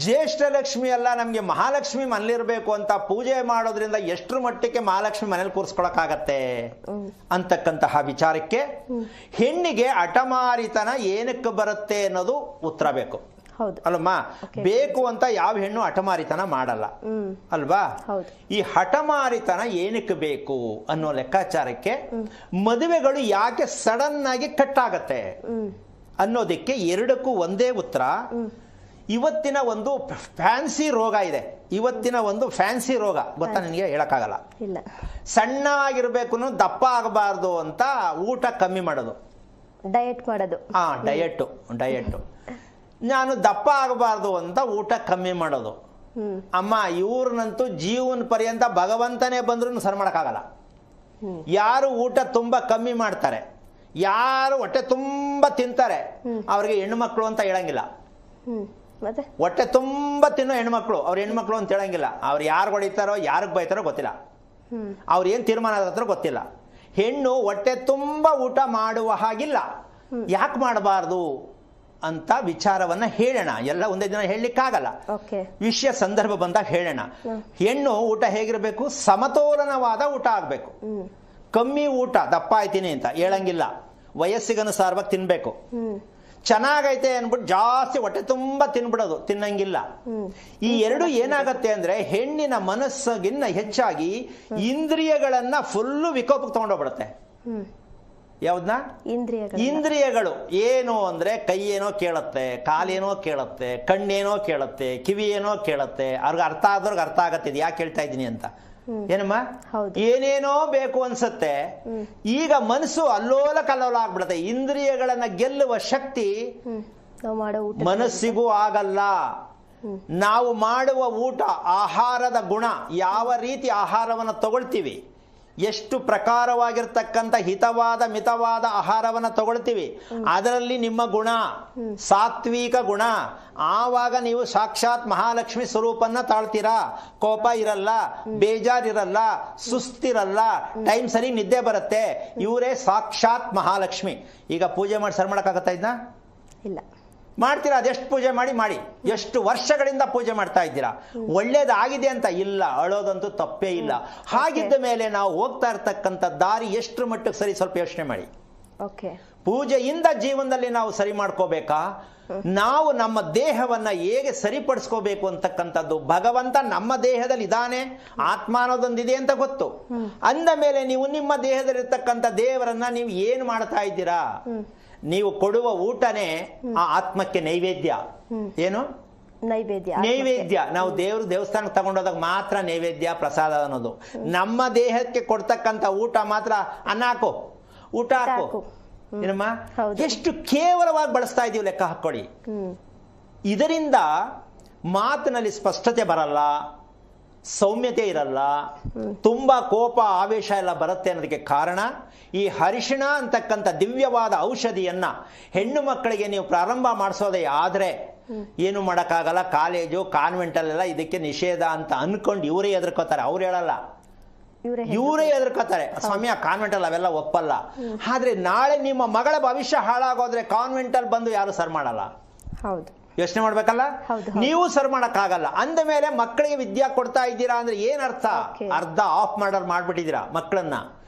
ಜ್ಯೇಷ್ಠ ಲಕ್ಷ್ಮಿ ಅಲ್ಲ ನಮ್ಗೆ ಮಹಾಲಕ್ಷ್ಮಿ ಮನೇಲಿರ್ಬೇಕು ಅಂತ ಪೂಜೆ ಮಾಡೋದ್ರಿಂದ ಎಷ್ಟರ ಮಟ್ಟಕ್ಕೆ ಮಹಾಲಕ್ಷ್ಮಿ ಮನೇಲಿ ಕೂರಿಸ್ಕೊಳಕ್ಕಾಗತ್ತೆ ಅಂತಕ್ಕಂತಹ ವಿಚಾರಕ್ಕೆ ಹೆಣ್ಣಿಗೆ ಹಠಮಾರಿತನ ಏನಕ್ಕೆ ಬರುತ್ತೆ ಅನ್ನೋದು ಉತ್ತರ ಬೇಕು. ಅಲ್ವಾ? ಬೇಕು ಅಂತ ಯಾವ ಹೆಣ್ಣು ಹಠಮಾರಿತನ ಮಾಡಲ್ಲ ಅಲ್ವಾ? ಈ ಹಠಮಾರಿತನ ಏನಕ್ಕೆ ಬೇಕು ಅನ್ನೋ ಲೆಕ್ಕಾಚಾರಕ್ಕೆ ಮದುವೆಗಳು ಯಾಕೆ ಸಡನ್ ಆಗಿ ಕಟ್ ಆಗತ್ತೆ ಅನ್ನೋದಕ್ಕೆ ಎರಡಕ್ಕೂ ಒಂದೇ ಉತ್ತರ. ಇವತ್ತಿನ ಒಂದು ಫ್ಯಾನ್ಸಿ ರೋಗ ಇದೆ. ಇವತ್ತಿನ ಒಂದು ಫ್ಯಾನ್ಸಿ ರೋಗ ಗೊತ್ತಾ ನಿನಗೆ? ಹೇಳಕ್ಕಾಗಲ್ಲ. ಸಣ್ಣ ಆಗಿರ್ಬೇಕು, ದಪ್ಪ ಆಗಬಾರ್ದು ಅಂತ ಊಟ ಕಮ್ಮಿ ಮಾಡೋದು, ಡಯಟ್ ಮಾಡೋದು. ಡಯಟ್. ನಾನು ದಪ್ಪ ಆಗಬಾರ್ದು ಅಂತ ಊಟ ಕಮ್ಮಿ ಮಾಡೋದು. ಅಮ್ಮ ಇವ್ರನ್ನಂತೂ ಜೀವನ ಪರ್ಯಂತ ಭಗವಂತನೇ ಬಂದ್ರು ಸರಿ ಮಾಡಕ್ಕಾಗಲ್ಲ. ಯಾರು ಊಟ ತುಂಬಾ ಕಮ್ಮಿ ಮಾಡ್ತಾರೆ, ಯಾರು ಹೊಟ್ಟೆ ತುಂಬಾ ತಿಂತಾರೆ, ಅವ್ರಿಗೆ ಹೆಣ್ಮಕ್ಳು ಅಂತ ಹೇಳಂಗಿಲ್ಲ. ಹೊಟ್ಟೆ ತುಂಬಾ ತಿನ್ನೋ ಹೆಣ್ಮಕ್ಳು ಅವ್ರ ಹೆಣ್ಮಕ್ಳು ಅಂತ ಹೇಳಂಗಿಲ್ಲ. ಅವ್ರು ಯಾರು ಹೊಡಿತಾರೋ ಯಾರಿಗೆ ಬೈತಾರೋ ಗೊತ್ತಿಲ್ಲ, ಅವ್ರು ಏನ್ ತೀರ್ಮಾನ ಹತ್ರ ಗೊತ್ತಿಲ್ಲ. ಹೆಣ್ಣು ಹೊಟ್ಟೆ ತುಂಬಾ ಊಟ ಮಾಡುವ ಹಾಗಿಲ್ಲ. ಯಾಕೆ ಮಾಡಬಾರ್ದು ಅಂತ ವಿಚಾರವನ್ನ ಹೇಳೋಣ. ಎಲ್ಲ ಒಂದೇ ದಿನ ಹೇಳಲಿಕ್ಕಾಗಲ್ಲ, ವಿಷಯ ಸಂದರ್ಭ ಬಂದಾಗ ಹೇಳೋಣ. ಹೆಣ್ಣು ಊಟ ಹೇಗಿರ್ಬೇಕು? ಸಮತೋಲನವಾದ ಊಟ ಆಗ್ಬೇಕು. ಕಮ್ಮಿ ಊಟ ದಪ್ಪ ಆಯ್ತೀನಿ ಅಂತ ಹೇಳಂಗಿಲ್ಲ. ವಯಸ್ಸಿಗನುಸಾರವಾಗಿ ತಿನ್ಬೇಕು. ಚೆನ್ನಾಗೈತೆ ಅನ್ಬಿಟ್ಟು ಜಾಸ್ತಿ ಹೊಟ್ಟೆ ತುಂಬಾ ತಿನ್ಬಿಡೋದು ತಿನ್ನಂಗಿಲ್ಲ. ಈ ಎರಡು ಏನಾಗತ್ತೆ ಅಂದ್ರೆ ಹೆಣ್ಣಿನ ಮನಸ್ಸಿಗಿನ್ನ ಹೆಚ್ಚಾಗಿ ಇಂದ್ರಿಯಗಳನ್ನ ಫುಲ್ಲು ವಿಕೋಪಕ್ಕೆ ತಗೊಂಡೋಗ್ಬಿಡುತ್ತೆ. ಯಾವ್ದನ್ನ? ಇಂದ್ರಿಯಗಳು. ಏನು ಅಂದ್ರೆ ಕೈ ಏನೋ ಕೇಳುತ್ತೆ, ಕಾಲೇನೋ ಕೇಳುತ್ತೆ, ಕಣ್ಣೇನೋ ಕೇಳುತ್ತೆ, ಕಿವಿ ಏನೋ ಕೇಳುತ್ತೆ. ಅವ್ರಿಗೆ ಅರ್ಥ ಆದವ್ರಿಗೆ ಅರ್ಥ ಆಗತ್ತೆ ಇದು ಯಾಕೆ ಹೇಳ್ತಾ ಇದ್ದೀನಿ ಅಂತ. ಏನಮ್ಮ? ಏನೇನೋ ಬೇಕು ಅನ್ಸತ್ತೆ. ಈಗ ಮನಸ್ಸು ಅಲ್ಲೋಲ ಕಲ್ಲೋಲ ಆಗ್ಬಿಡುತ್ತೆ. ಇಂದ್ರಿಯಗಳನ್ನ ಗೆಲ್ಲುವ ಶಕ್ತಿ ಮನಸ್ಸಿಗೂ ಆಗಲ್ಲ. ನಾವು ಮಾಡುವ ಊಟ, ಆಹಾರದ ಗುಣ, ಯಾವ ರೀತಿ ಆಹಾರವನ್ನು ತಗೊಳ್ತೀವಿ, ಎಷ್ಟು ಪ್ರಕಾರವಾಗಿರ್ತಕ್ಕಂಥ ಹಿತವಾದ ಮಿತವಾದ ಆಹಾರವನ್ನು ತಗೊಳ್ತೀವಿ, ಅದರಲ್ಲಿ ನಿಮ್ಮ ಗುಣ ಸಾತ್ವಿಕ ಗುಣ. ಆವಾಗ ನೀವು ಸಾಕ್ಷಾತ್ ಮಹಾಲಕ್ಷ್ಮಿ ಸ್ವರೂಪನ್ನ ತಾಳ್ತೀರಾ. ಕೋಪ ಇರಲ್ಲ, ಬೇಜಾರಿರಲ್ಲ, ಸುಸ್ತಿರಲ್ಲ, ಟೈಮ್ ಸರಿ ನಿದ್ದೆ ಬರುತ್ತೆ. ಇವರೇ ಸಾಕ್ಷಾತ್ ಮಹಾಲಕ್ಷ್ಮಿ. ಈಗ ಪೂಜೆ ಮಾಡಿ ಸರ್ ಮಾಡಕ್ಕಾಗತ್ತಾ? ಇದನ್ನ ಇಲ್ಲ ಮಾಡ್ತೀರಾ. ಅದೆಷ್ಟು ಪೂಜೆ ಮಾಡಿ ಎಷ್ಟು ವರ್ಷಗಳಿಂದ ಪೂಜೆ ಮಾಡ್ತಾ ಇದ್ದೀರಾ. ಒಳ್ಳೇದಾಗಿದೆ ಅಂತ ಇಲ್ಲ, ಅಳೋದಂತೂ ತಪ್ಪೇ ಇಲ್ಲ. ಹಾಗಿದ್ದ ಮೇಲೆ ನಾವು ಹೋಗ್ತಾ ಇರ್ತಕ್ಕಂಥ ದಾರಿ ಎಷ್ಟರ ಮಟ್ಟಕ್ಕೆ ಸರಿ, ಸ್ವಲ್ಪ ಯೋಚನೆ ಮಾಡಿ. ಪೂಜೆಯಿಂದ ಜೀವನದಲ್ಲಿ ನಾವು ಸರಿ ಮಾಡ್ಕೋಬೇಕಾ? ನಾವು ನಮ್ಮ ದೇಹವನ್ನ ಹೇಗೆ ಸರಿಪಡಿಸ್ಕೋಬೇಕು ಅಂತಕ್ಕಂಥದ್ದು ಭಗವಂತ ನಮ್ಮ ದೇಹದಲ್ಲಿ ಇದ್ದಾನೆ, ಆತ್ಮ ಅನ್ನೋದೊಂದಿದೆ ಅಂತ ಗೊತ್ತು. ಅಂದ ಮೇಲೆ ನೀವು ನಿಮ್ಮ ದೇಹದಲ್ಲಿರ್ತಕ್ಕಂಥ ದೇವರನ್ನ ನೀವು ಏನು ಮಾಡ್ತಾ ಇದ್ದೀರಾ? ನೀವು ಕೊಡುವ ಊಟನೇ ಆ ಆತ್ಮಕ್ಕೆ ನೈವೇದ್ಯ. ಏನು ನೈವೇದ್ಯ? ನಾವು ದೇವಸ್ಥಾನಕ್ಕೆ ತಗೊಂಡೋದಾಗ ಮಾತ್ರ ನೈವೇದ್ಯ ಪ್ರಸಾದ ಅನ್ನೋದು. ನಮ್ಮ ದೇಹಕ್ಕೆ ಕೊಡ್ತಕ್ಕಂಥ ಊಟ ಮಾತ್ರ ಅನ್ನ ಹಾಕು, ಊಟ ಹಾಕು. ಏನಮ್ಮ? ಎಷ್ಟು ಕೇವಲವಾಗಿ ಬಳಸ್ತಾ ಇದೀವಿ ಲೆಕ್ಕ ಹಾಕೊಳ್ಳಿ. ಇದರಿಂದ ಮಾತಿನಲ್ಲಿ ಸ್ಪಷ್ಟತೆ ಬರಲ್ಲ, ಸೌಮ್ಯತೆ ಇರಲ್ಲ, ತುಂಬಾ ಕೋಪ ಆವೇಶ ಎಲ್ಲ ಬರುತ್ತೆ ಅನ್ನೋದಕ್ಕೆ ಕಾರಣ ಈ ಅರಿಶಿಣ ಅಂತಕ್ಕಂಥ ದಿವ್ಯವಾದ ಔಷಧಿಯನ್ನ ಹೆಣ್ಣು ಮಕ್ಕಳಿಗೆ ನೀವು ಪ್ರಾರಂಭ ಮಾಡಿಸೋದೇ ಆದ್ರೆ ಏನು ಮಾಡೋಕ್ಕಾಗಲ್ಲ. ಕಾಲೇಜು ಕಾನ್ವೆಂಟಲ್ಲೆಲ್ಲ ಇದಕ್ಕೆ ನಿಷೇಧ ಅಂತ ಅನ್ಕೊಂಡು ಇವರೇ ಎದುರ್ಕೋತಾರೆ. ಅವ್ರು ಹೇಳಲ್ಲ, ಇವರೇ ಹೆದರ್ಕೋತಾರೆ. ಸ್ವಾಮಿ ಆ ಕಾನ್ವೆಂಟ್ ಅಲ್ಲಿ ಅವೆಲ್ಲ ಒಪ್ಪಲ್ಲ. ಆದ್ರೆ ನಾಳೆ ನಿಮ್ಮ ಮಗಳ ಭವಿಷ್ಯ ಹಾಳಾಗೋದ್ರೆ ಕಾನ್ವೆಂಟ್ ಅಲ್ಲಿ ಬಂದು ಯಾರು ಸರ್ ಮಾಡಲ್ಲ. ಹೌದು, ಯೋಚನೆ ಮಾಡ್ಬೇಕಲ್ಲ. ನೀವು ಸರ್ ಮಾಡಕ್ಕಾಗಲ್ಲ ಅಂದ ಮೇಲೆ ಮಕ್ಕಳಿಗೆ ವಿದ್ಯಾ ಕೊಡ್ತಾ ಇದ್ದೀರಾ ಅಂದ್ರೆ ಏನ್ ಅರ್ಥ? ಅರ್ಧ ಆಫ್ ಮಾಡ್ಬಿಟ್ಟಿದ್ದೀರಾ ಮಕ್ಕಳನ್ನ,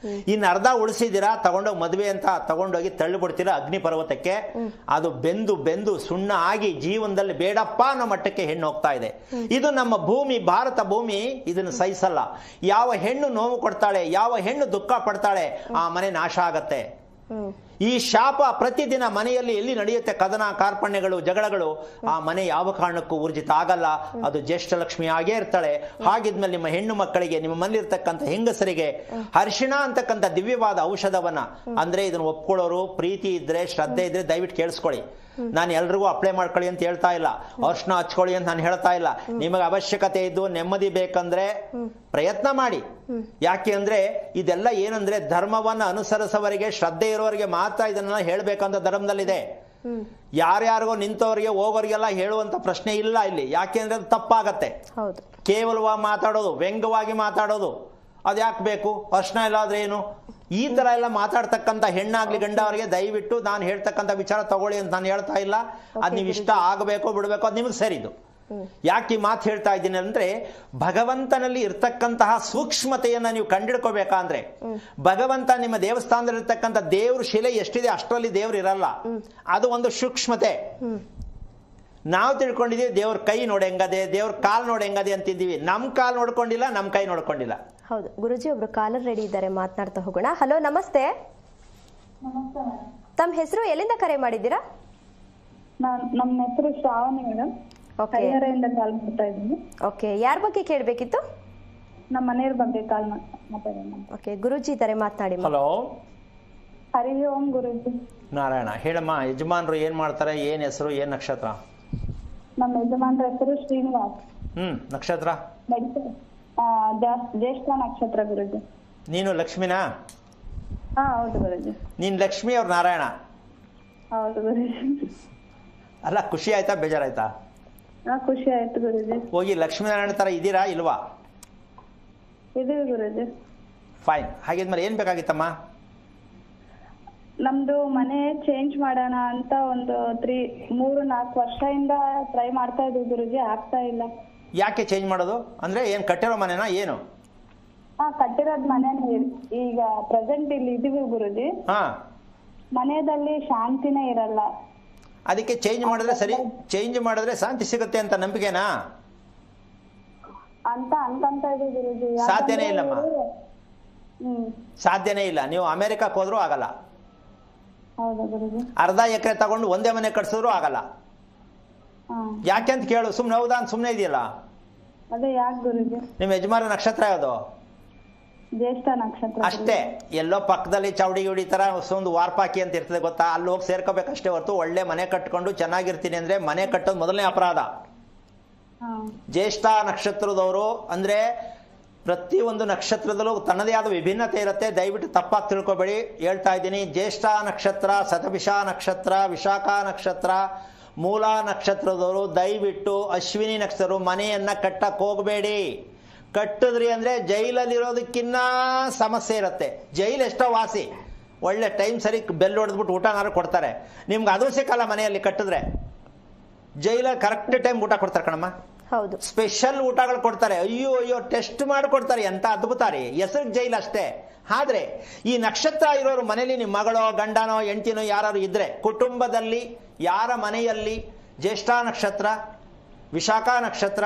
ಇನ್ನು ಅರ್ಧ ಉಳಿಸಿದ್ದೀರಾ, ತಗೊಂಡೋಗಿ ಮದುವೆ ಅಂತ ತಗೊಂಡೋಗಿ ತಳ್ಳಿಬಿಡ್ತೀರಾ ಅಗ್ನಿ ಪರ್ವತಕ್ಕೆ. ಅದು ಬೆಂದು ಬೆಂದು ಸುಣ್ಣ ಆಗಿ ಜೀವನದಲ್ಲಿ ಬೇಡಪ್ಪ ಅನ್ನೋ ಮಟ್ಟಕ್ಕೆ ಹೆಣ್ಣು ಹೋಗ್ತಾ ಇದೆ. ಇದು ನಮ್ಮ ಭೂಮಿ, ಭಾರತ ಭೂಮಿ ಇದನ್ನು ಸಹಿಸಲ್ಲ. ಯಾವ ಹೆಣ್ಣು ನೋವು ಕೊಡ್ತಾಳೆ, ಯಾವ ಹೆಣ್ಣು ದುಃಖ ಪಡ್ತಾಳೆ, ಆ ಮನೆ ನಾಶ ಆಗತ್ತೆ. ಈ ಶಾಪ ಪ್ರತಿದಿನ ಮನೆಯಲ್ಲಿ ಎಲ್ಲಿ ನಡೆಯುತ್ತೆ ಕದನ ಕಾರ್ಪಣ್ಯಗಳು ಜಗಳಗಳು, ಆ ಮನೆ ಯಾವ ಕಾರಣಕ್ಕೂ ಊರ್ಜಿತ ಆಗಲ್ಲ. ಅದು ಜ್ಯೇಷ್ಠ ಲಕ್ಷ್ಮಿ ಆಗೇ ಇರ್ತಾಳೆ. ಹಾಗಿದ್ಮೇಲೆ ನಿಮ್ಮ ಹೆಣ್ಣು ಮಕ್ಕಳಿಗೆ, ನಿಮ್ಮ ಮನೇಲಿರ್ತಕ್ಕಂಥ ಹೆಂಗಸರಿಗೆ ಅರಿಶಿಣ ಅಂತಕ್ಕಂಥ ದಿವ್ಯವಾದ ಔಷಧವನ್ನ, ಅಂದ್ರೆ ಇದನ್ನ ಒಪ್ಕೊಳ್ಳೋರು ಪ್ರೀತಿ ಇದ್ರೆ ಶ್ರದ್ಧೆ ಇದ್ರೆ ದಯವಿಟ್ಟು ಕೇಳಿಸ್ಕೊಳ್ಳಿ. ನಾನು ಎಲ್ರಿಗೂ ಅಪ್ಲೈ ಮಾಡ್ಕೊಳ್ಳಿ ಅಂತ ಹೇಳ್ತಾ ಇಲ್ಲ, ಅರ್ಶನ ಹಚ್ಕೊಳ್ಳಿ ಅಂತ ನಾನು ಹೇಳ್ತಾ ಇಲ್ಲ. ನಿಮಗೆ ಅವಶ್ಯಕತೆ ಇದ್ದು ನೆಮ್ಮದಿ ಬೇಕಂದ್ರೆ ಪ್ರಯತ್ನ ಮಾಡಿ. ಯಾಕೆ ಅಂದ್ರೆ ಇದೆಲ್ಲ ಏನಂದ್ರೆ ಧರ್ಮವನ್ನ ಅನುಸರಿಸೋವರಿಗೆ, ಶ್ರದ್ಧೆ ಇರೋವರಿಗೆ ಮಾತ್ರ ಇದನ್ನೆಲ್ಲ ಹೇಳ್ಬೇಕಂತ ಧರ್ಮದಲ್ಲಿದೆ. ಯಾರ್ಯಾರಿಗೋ ನಿಂತವರಿಗೆ ಹೋಗೋರಿಗೆಲ್ಲ ಹೇಳುವಂತ ಪ್ರಶ್ನೆ ಇಲ್ಲ ಇಲ್ಲಿ. ಯಾಕೆ ಅಂದ್ರೆ ಅದು ತಪ್ಪಾಗತ್ತೆ. ಕೇವಲವಾಗಿ ಮಾತಾಡೋದು, ವ್ಯಂಗ್ಯವಾಗಿ ಮಾತಾಡೋದು ಅದ್ಯಾಕೆ ಬೇಕು? ಅರ್ಶನ ಇಲ್ಲ ಆದ್ರೆ ಏನು? ಈ ತರ ಎಲ್ಲ ಮಾತಾಡ್ತಕ್ಕಂಥ ಹೆಣ್ಣಾಗ್ಲಿ ಗಂಡ ಅವರಿಗೆ ದಯವಿಟ್ಟು ನಾನು ಹೇಳ್ತಕ್ಕಂಥ ವಿಚಾರ ತಗೊಳ್ಳಿ ಅಂತ ನಾನು ಹೇಳ್ತಾ ಇಲ್ಲ. ಅದ್ ನೀವು ಇಷ್ಟ ಆಗಬೇಕೋ ಬಿಡ್ಬೇಕೋ ಅದು ನಿಮಗೆ ಸರಿದು. ಯಾಕೆ ಈ ಮಾತು ಹೇಳ್ತಾ ಇದ್ದೀನಿ ಅಂದ್ರೆ, ಭಗವಂತನಲ್ಲಿ ಇರ್ತಕ್ಕಂತಹ ಸೂಕ್ಷ್ಮತೆಯನ್ನ ನೀವು ಕಂಡಿಡ್ಕೋಬೇಕಂದ್ರೆ, ಭಗವಂತ ನಿಮ್ಮ ದೇವಸ್ಥಾನದಲ್ಲಿ ಇರ್ತಕ್ಕಂಥ ದೇವ್ರ ಶಿಲೆ ಎಷ್ಟಿದೆ ಅಷ್ಟರಲ್ಲಿ ದೇವ್ರು ಇರಲ್ಲ. ಅದು ಒಂದು ಸೂಕ್ಷ್ಮತೆ. ನಾವು ತಿಳ್ಕೊಂಡಿದೀವಿ ದೇವ್ರ ಕೈ ನೋಡಿ ಹೆಂಗದೆ, ದೇವ್ರ ಕಾಲ್ ನೋಡಿ ಹೆಂಗದೆ ಅಂತಿದ್ದೀವಿ. ನಮ್ ಕಾಲ್ ನೋಡ್ಕೊಂಡಿಲ್ಲ, ನಮ್ ಕೈ ನೋಡ್ಕೊಂಡಿಲ್ಲ. ಹೌದು ಗುರುಜಿ, ಒಬ್ರು ಕಾಲರ್ ರೆಡಿ ಇದ್ದಾರೆ, ಮಾತನಾಡ್ತಾ ಹೋಗೋಣ. ಹಲೋ, ನಮಸ್ತೆ. ತಮ್ಮ ಹೆಸರು, ಎಲ್ಲಿಂದ ಕರೆ ಮಾಡಿದ್ದೀರಾ? ನಮ್ಮ ಹೆಸರು ಶ್ರಾವಣಿ ಮೇಡಮ್, ಕೈನರೆಯಿಂದ ಕಾಲ್ ಮಾಡ್ತಾ ಇದ್ದೀನಿ. ಓಕೆ, ಯಾರ ಬಗ್ಗೆ ಕೇಳಬೇಕಿತ್ತು? ನಮ್ಮ ಮನೆಯವ್ರ ಬಗ್ಗೆ ಕಾಲ್ ಮಾತಾಡೋಣ. ಓಕೆ, ಗುರುಜಿ ಇದ್ದಾರೆ, ಮಾತನಾಡಿ. ಹಲೋ, ಹರಿ ಓಂ ಗುರುಜಿ. ನಾರಾಯಣ. ಹೇಳಮ್ಮ, ಯಜಮಾನ್ರು ಏನ್ ಮಾಡ್ತಾರೆ, ಏನ್ ಹೆಸರು, ಏನ್ ನಕ್ಷತ್ರ? ನಮ್ಮ ಯಜಮಾನ್ರ ಹೆಸರು ಶ್ರೀನಿವಾಸ್. ನಕ್ಷತ್ರ ಜ್ಯೇಷ್ಠ ನಕ್ಷತ್ರ ಗುರುಜಿ. ನೀನು ಲಕ್ಷ್ಮಿನಾ? ಹಾ ಹೌದು ಗುರುಜಿ. ನೀನ್ ಲಕ್ಷ್ಮಿ, ಅವ್ರು ನಾರಾಯಣ. ಹೌದು ಗುರುಜಿ. ಅಲ್ಲ, ಖುಷಿ ಆಯ್ತಾ ಬೇಜಾರಾಯ್ತಾ? ಖುಷಿ ಆಯ್ತು ಗುರುಜಿ. ಹೋಗಿ ಲಕ್ಷ್ಮೀನಾರಾಯಣ ತರ ಇದ್ದೀರಾ ಇಲ್ವಾ? ಇದೀವಿ ಗುರುಜಿ. ಫೈನ್. ಹಾಗಿದ್ಮೇಲೆ ಏನ್ ಬೇಕಾಗಿತ್ತಮ್ಮ? ನಮ್ದು ಮನೆ ಚೇಂಜ್ ಮಾಡೋಣ ಅಂತ ಒಂದು 3-4 ವರ್ಷದಿಂದ ಟ್ರೈ ಮಾಡ್ತಾ ಇದ್ವಿ ಗುರುಜಿ, ಆಗ್ತಾ ಇಲ್ಲ. ಯಾಕೆ ಚೇಂಜ್ ಮಾಡೋದು? ಅಂದ್ರೆ ಏನ್ ಕಟ್ಟಿರೋ ಮನೆನಾ ಏನು? ಕಟ್ಟಿರೋದ್ ಮನೆನೇ. ಈಗ ಪ್ರೆಸೆಂಟ್ ಇಲ್ಲಿ ಇದೀವಿ ಗುರುಜಿ. ಮನೆಯಲ್ಲಿ ಶಾಂತಿನೇ ಇರಲ್ಲ. ಅದಕ್ಕೆ ಚೇಂಜ್ ಮಾಡಿದ್ರೆ ಸರಿ, ಚೇಂಜ್ ಮಾಡಿದ್ರೆ ಶಾಂತಿ ಸಿಗುತ್ತೆ ಅಂತ ನಂಬಿಕೆನಾ? ಅಂತ ಅನ್ಕೊಂತ ಇದೀವಿ ಗುರುಜಿ. ಸಾಧ್ಯನೇ ಇಲ್ಲಮ್ಮ, ಸಾಧ್ಯನೇ ಇಲ್ಲ. ನೀವು ಅಮೆರಿಕಕ್ಕೆ ಹೋದ್ರೂ ಆಗಲ್ಲ. ಹೌದಾ ಗುರುಜಿ? ಅರ್ಧ ಎಕರೆ ತಗೊಂಡು ಒಂದೇ ಮನೆ ಕಟ್ಸಿದ್ರು ಆಗಲ್ಲ. ಯಾಕೆ ಅಂತ ಕೇಳು. ಸುಮ್ನೆ ಹೌದಾ ಅಂತ ಸುಮ್ನೆ ಇದೆಯಲ್ಲ. ಅದೇ ಯಾಕೆ ಗುರುಜಿ? ನಿಮ್ಮ ಯಜಮಾನ ನಕ್ಷತ್ರ ಯಾವುದು? ಜ್ಯೇಷ್ಠ ನಕ್ಷತ್ರ. ಅಷ್ಟೇ. ಎಲ್ಲೋ ಪಕ್ಕದಲ್ಲಿ ಚೌಡಿ ಗಿಡಿ ತರ ಒಂದು ವಾರ್ಪಾಕಿ ಅಂತ ಇರ್ತದೆ ಗೊತ್ತಾ, ಅಲ್ಲಿ ಹೋಗಿ ಸೇರ್ಕೋಬೇಕಷ್ಟೇ ಹೊರತು ಒಳ್ಳೆ ಮನೆ ಕಟ್ಕೊಂಡು ಚೆನ್ನಾಗಿರ್ತೀನಿ ಅಂದ್ರೆ ಮನೆ ಕಟ್ಟೋದು ಮೊದಲನೇ ಅಪರಾಧ. ಜ್ಯೇಷ್ಠ ನಕ್ಷತ್ರದವರು ಅಂದ್ರೆ ಪ್ರತಿಯೊಂದು ನಕ್ಷತ್ರದಲ್ಲೂ ತನ್ನದೇ ಆದ ವಿಭಿನ್ನತೆ ಇರುತ್ತೆ. ದಯವಿಟ್ಟು ತಪ್ಪಾಗಿ ತಿಳ್ಕೊಬೇಡಿ, ಹೇಳ್ತಾ ಇದ್ದೀನಿ. ಜ್ಯೇಷ್ಠ ನಕ್ಷತ್ರ, ಶತಭಿಷ ನಕ್ಷತ್ರ, ವಿಶಾಖ ನಕ್ಷತ್ರ, ಮೂಲ ನಕ್ಷತ್ರದವರು ದಯವಿಟ್ಟು ಅಶ್ವಿನಿ ನಕ್ಷತ್ರ ಮನೆಯನ್ನ ಕಟ್ಟಕ್ ಹೋಗಬೇಡಿ. ಕಟ್ಟಿದ್ರಿ ಅಂದ್ರೆ ಜೈಲಲ್ಲಿರೋದಕ್ಕಿನ್ನ ಸಮಸ್ಯೆ ಇರುತ್ತೆ. ಜೈಲು ಎಷ್ಟೋ ವಾಸಿ, ಒಳ್ಳೆ ಟೈಮ್ ಸರಿ ಬೆಲ್ ಹೊಡೆದ್ಬಿಟ್ಟು ಊಟನಾರು ಕೊಡ್ತಾರೆ. ನಿಮ್ಗೆ ಅದು ಸಿಕ್ಕಲ್ಲ ಮನೆಯಲ್ಲಿ ಕಟ್ಟಿದ್ರೆ. ಜೈಲಲ್ಲಿ ಕರೆಕ್ಟ್ ಟೈಮ್ ಊಟ ಕೊಡ್ತಾರೆ ಕಣಮ್ಮ. ಹೌದು, ಸ್ಪೆಷಲ್ ಊಟಗಳು ಕೊಡ್ತಾರೆ. ಅಯ್ಯೋ ಅಯ್ಯೋ ಟೆಸ್ಟ್ ಮಾಡಿಕೊಡ್ತಾರೆ. ಎಂತ ಅದ್ಭುತ ರೀ. ಹೆಸರು ಜೈಲ್ ಅಷ್ಟೇ. ಆದ್ರೆ ಈ ನಕ್ಷತ್ರ ಇರೋರು ಮನೆಯಲ್ಲಿ ನಿಮ್ಮ ಮಗಳೋ ಗಂಡನೋ ಹೆಂಡತಿನೋ ಯಾರು ಇದ್ರೆ, ಕುಟುಂಬದಲ್ಲಿ ಯಾರ ಮನೆಯಲ್ಲಿ ಜ್ಯೇಷ್ಠ ನಕ್ಷತ್ರ, ವಿಶಾಖ ನಕ್ಷತ್ರ,